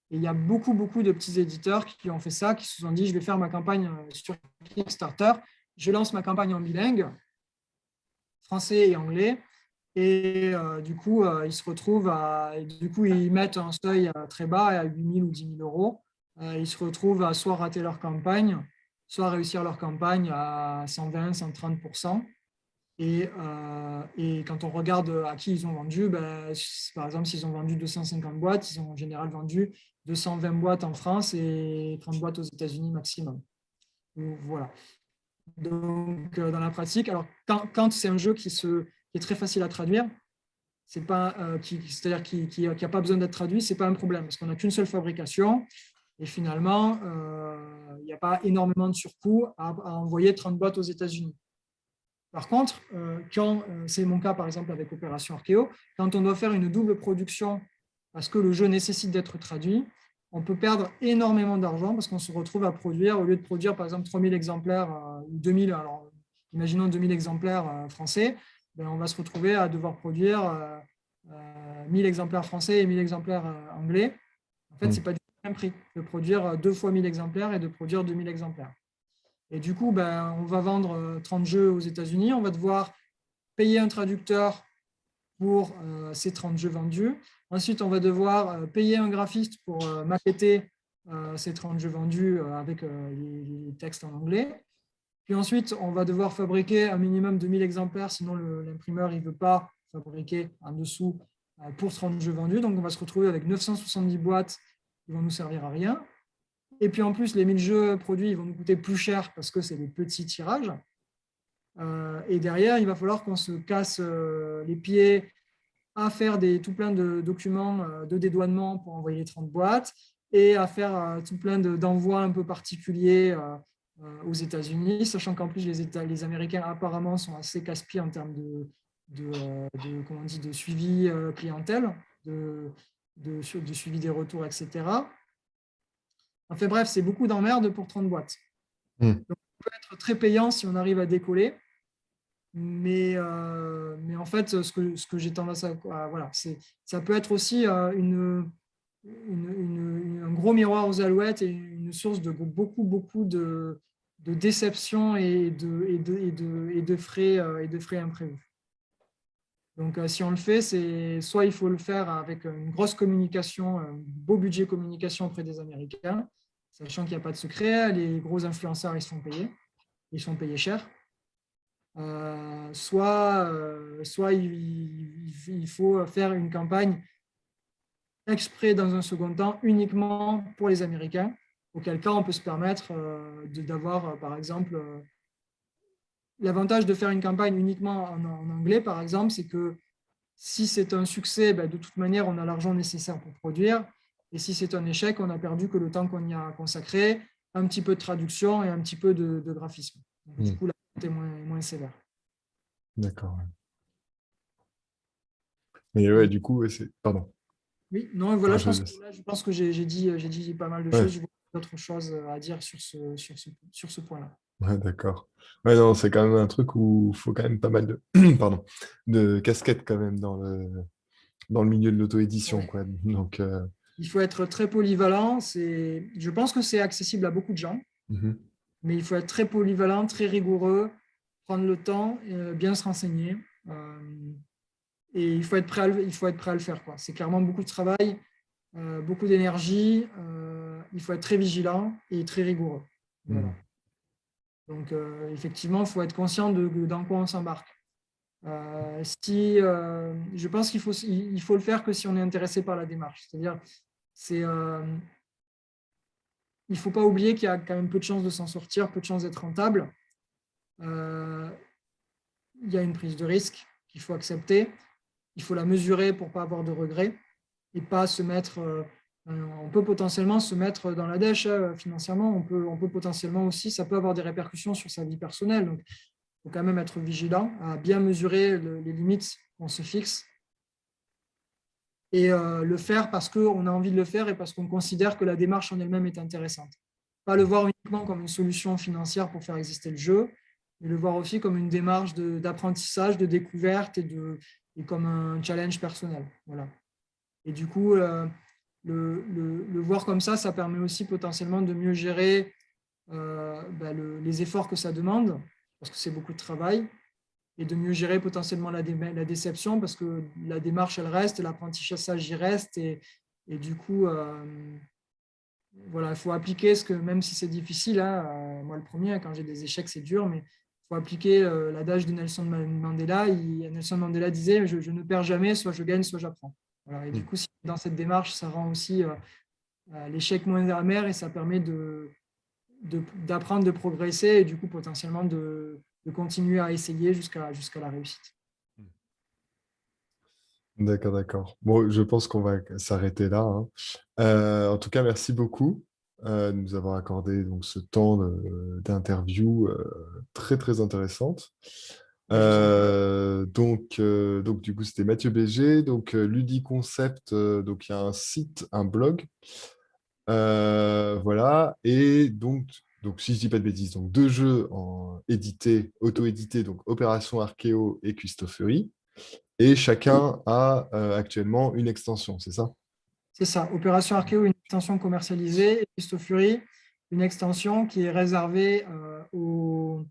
Et il y a beaucoup, beaucoup de petits éditeurs qui ont fait ça, qui se sont dit, je vais faire ma campagne sur Kickstarter, je lance ma campagne en bilingue, français et anglais, et du coup, ils se retrouvent ils mettent un seuil très bas, à 8 000 ou 10 000 euros. Ils se retrouvent à soit rater leur campagne, soit réussir leur campagne à 120, 130%. Et quand on regarde à qui ils ont vendu, par exemple, s'ils ont vendu 250 boîtes, ils ont en général vendu 220 boîtes en France et 30 boîtes aux États-Unis maximum. Donc, voilà. Donc, dans la pratique, alors quand c'est un jeu qui est très facile à traduire, c'est-à-dire qui n'a pas besoin d'être traduit, ce n'est pas un problème, parce qu'on n'a qu'une seule fabrication, et finalement, il n'y a pas énormément de surcoût à envoyer 30 boîtes aux États-Unis. Par contre, c'est mon cas par exemple avec Opération Archéo, quand on doit faire une double production parce que le jeu nécessite d'être traduit, on peut perdre énormément d'argent parce qu'on se retrouve à produire, au lieu de produire par exemple 3000 exemplaires ou 2000, alors imaginons 2000 exemplaires français, on va se retrouver à devoir produire 1000 exemplaires français et 1000 exemplaires anglais. En fait, ce n'est pas du tout le même prix de produire 2 fois 1000 exemplaires et de produire 2000 exemplaires. Et du coup, on va vendre 30 jeux aux États-Unis, on va devoir payer un traducteur pour ces 30 jeux vendus. Ensuite, on va devoir payer un graphiste pour maqueter ces 30 jeux vendus avec les textes en anglais. Puis ensuite, on va devoir fabriquer un minimum de 1000 exemplaires, sinon l'imprimeur ne veut pas fabriquer en dessous pour 30 jeux vendus. Donc, on va se retrouver avec 970 boîtes qui vont nous servir à rien. Et puis en plus, les 1000 jeux produits ils vont nous coûter plus cher parce que c'est des petits tirages. Et derrière, il va falloir qu'on se casse les pieds à faire tout plein de documents de dédouanement pour envoyer les 30 boîtes et à faire tout plein d'envois un peu particuliers aux États-Unis, sachant qu'en plus, les Américains apparemment sont assez casse-pieds en termes de suivi clientèle, de suivi des retours, etc. Enfin bref, c'est beaucoup d'emmerdes pour 30 boîtes. Donc, ça peut être très payant si on arrive à décoller. Mais en fait, ce que j'ai tendance à... Voilà, ça peut être aussi un gros miroir aux alouettes et une source de beaucoup de déception et de frais imprévus. Donc, si on le fait, soit il faut le faire avec une grosse communication, un beau budget communication auprès des Américains, sachant qu'il n'y a pas de secret, les gros influenceurs, ils sont payés cher. Soit il faut faire une campagne exprès dans un second temps uniquement pour les Américains, auquel cas on peut se permettre d'avoir, par exemple, l'avantage de faire une campagne uniquement en anglais, par exemple, c'est que si c'est un succès, ben, de toute manière, on a l'argent nécessaire pour produire. Et si c'est un échec, on a perdu que le temps qu'on y a consacré, un petit peu de traduction et un petit peu de graphisme. Donc, du coup, la vente est moins sévère. D'accord. Ouais. Mais ouais, du coup, ouais, c'est... Pardon. Oui, non, voilà, Non, je pense que, laisse. là, je pense que j'ai dit pas mal de Ouais. choses. Je vois d'autres choses à dire sur ce point-là. Ouais, d'accord. Ouais, non, c'est quand même un truc où il faut quand même pas mal de, pardon, de casquettes quand même dans le milieu de l'auto-édition, Ouais. quoi. Donc, Il faut être très polyvalent. Je pense que c'est accessible à beaucoup de gens, mhm, mais il faut être très polyvalent, très rigoureux, prendre le temps, bien se renseigner. Et il faut être prêt à le faire, quoi. C'est clairement beaucoup de travail, beaucoup d'énergie. Il faut être très vigilant et très rigoureux. Voilà. mhm. Donc, effectivement, il faut être conscient dans quoi on s'embarque. Je pense il faut le faire que si on est intéressé par la démarche. C'est-à-dire, il ne faut pas oublier qu'il y a quand même peu de chances de s'en sortir, peu de chances d'être rentable. Euh, il y a une prise de risque qu'il faut accepter. Il faut la mesurer pour ne pas avoir de regrets et pas se mettre. On peut potentiellement se mettre dans la dèche financièrement. On peut potentiellement aussi, ça peut avoir des répercussions sur sa vie personnelle. Donc, il faut quand même être vigilant à bien mesurer les limites qu'on se fixe et le faire parce qu'on a envie de le faire et parce qu'on considère que la démarche en elle-même est intéressante. Pas le voir uniquement comme une solution financière pour faire exister le jeu, mais le voir aussi comme une démarche d'apprentissage, de découverte et comme un challenge personnel. Voilà. Et du coup, le voir comme ça permet aussi potentiellement de mieux gérer les efforts que ça demande, parce que c'est beaucoup de travail, et de mieux gérer potentiellement la déception, parce que la démarche, elle reste, l'apprentissage, y reste, et du coup, voilà, il faut appliquer ce que, même si c'est difficile, hein, moi le premier, quand j'ai des échecs, c'est dur, mais il faut appliquer l'adage de Nelson Mandela. Nelson Mandela disait, je ne perds jamais, soit je gagne, soit j'apprends. Voilà, et du coup, si dans cette démarche, ça rend aussi l'échec moins amer et ça permet d'apprendre, de progresser et du coup potentiellement de continuer à essayer jusqu'à la réussite. D'accord, d'accord. Bon, je pense qu'on va s'arrêter là, hein. En tout cas, merci beaucoup de nous avoir accordé donc, ce temps d'interview très, très intéressante. Ouais, je vous en prie. Donc, du coup, c'était Mathieu Béger. Donc, Ludiconcept, donc il y a un site, un blog. Voilà. Et donc, si je dis pas de bêtises, donc deux jeux édités, auto-édités, donc Opération Archéo et Custophary. Et chacun a actuellement une extension, c'est ça? C'est ça. Opération Archéo, une extension commercialisée, et Pisto Fury, une extension qui est réservée aux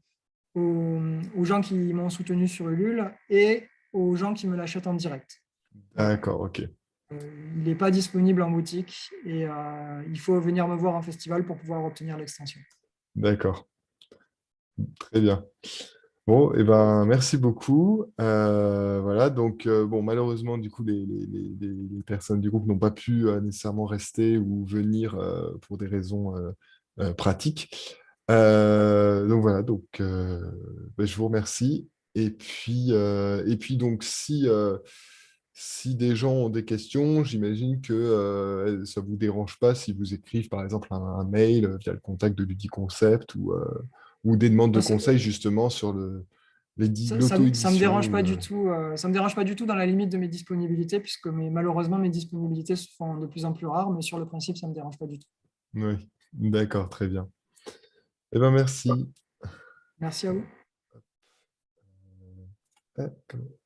gens qui m'ont soutenu sur Ulule et aux gens qui me l'achètent en direct. Voilà. D'accord, ok. Il n'est pas disponible en boutique et il faut venir me voir en festival pour pouvoir obtenir l'extension. D'accord, très bien. Bon, et ben, merci beaucoup. Voilà, donc, bon, malheureusement, du coup, les personnes du groupe n'ont pas pu nécessairement rester ou venir pour des raisons pratiques. Donc, voilà, donc, ben, je vous remercie. Et puis donc, si des gens ont des questions, j'imagine que ça ne vous dérange pas si vous écrivent, par exemple, un mail via le contact de Ludiconcept ou des demandes de conseils justement sur Ça me l'auto-édition. dérange pas du tout. Ça me dérange pas du tout dans la limite de mes disponibilités, puisque malheureusement mes disponibilités se font de plus en plus rares, mais sur le principe, ça me dérange pas du tout. Oui, d'accord, très bien. Eh ben merci. Merci à vous. Tac.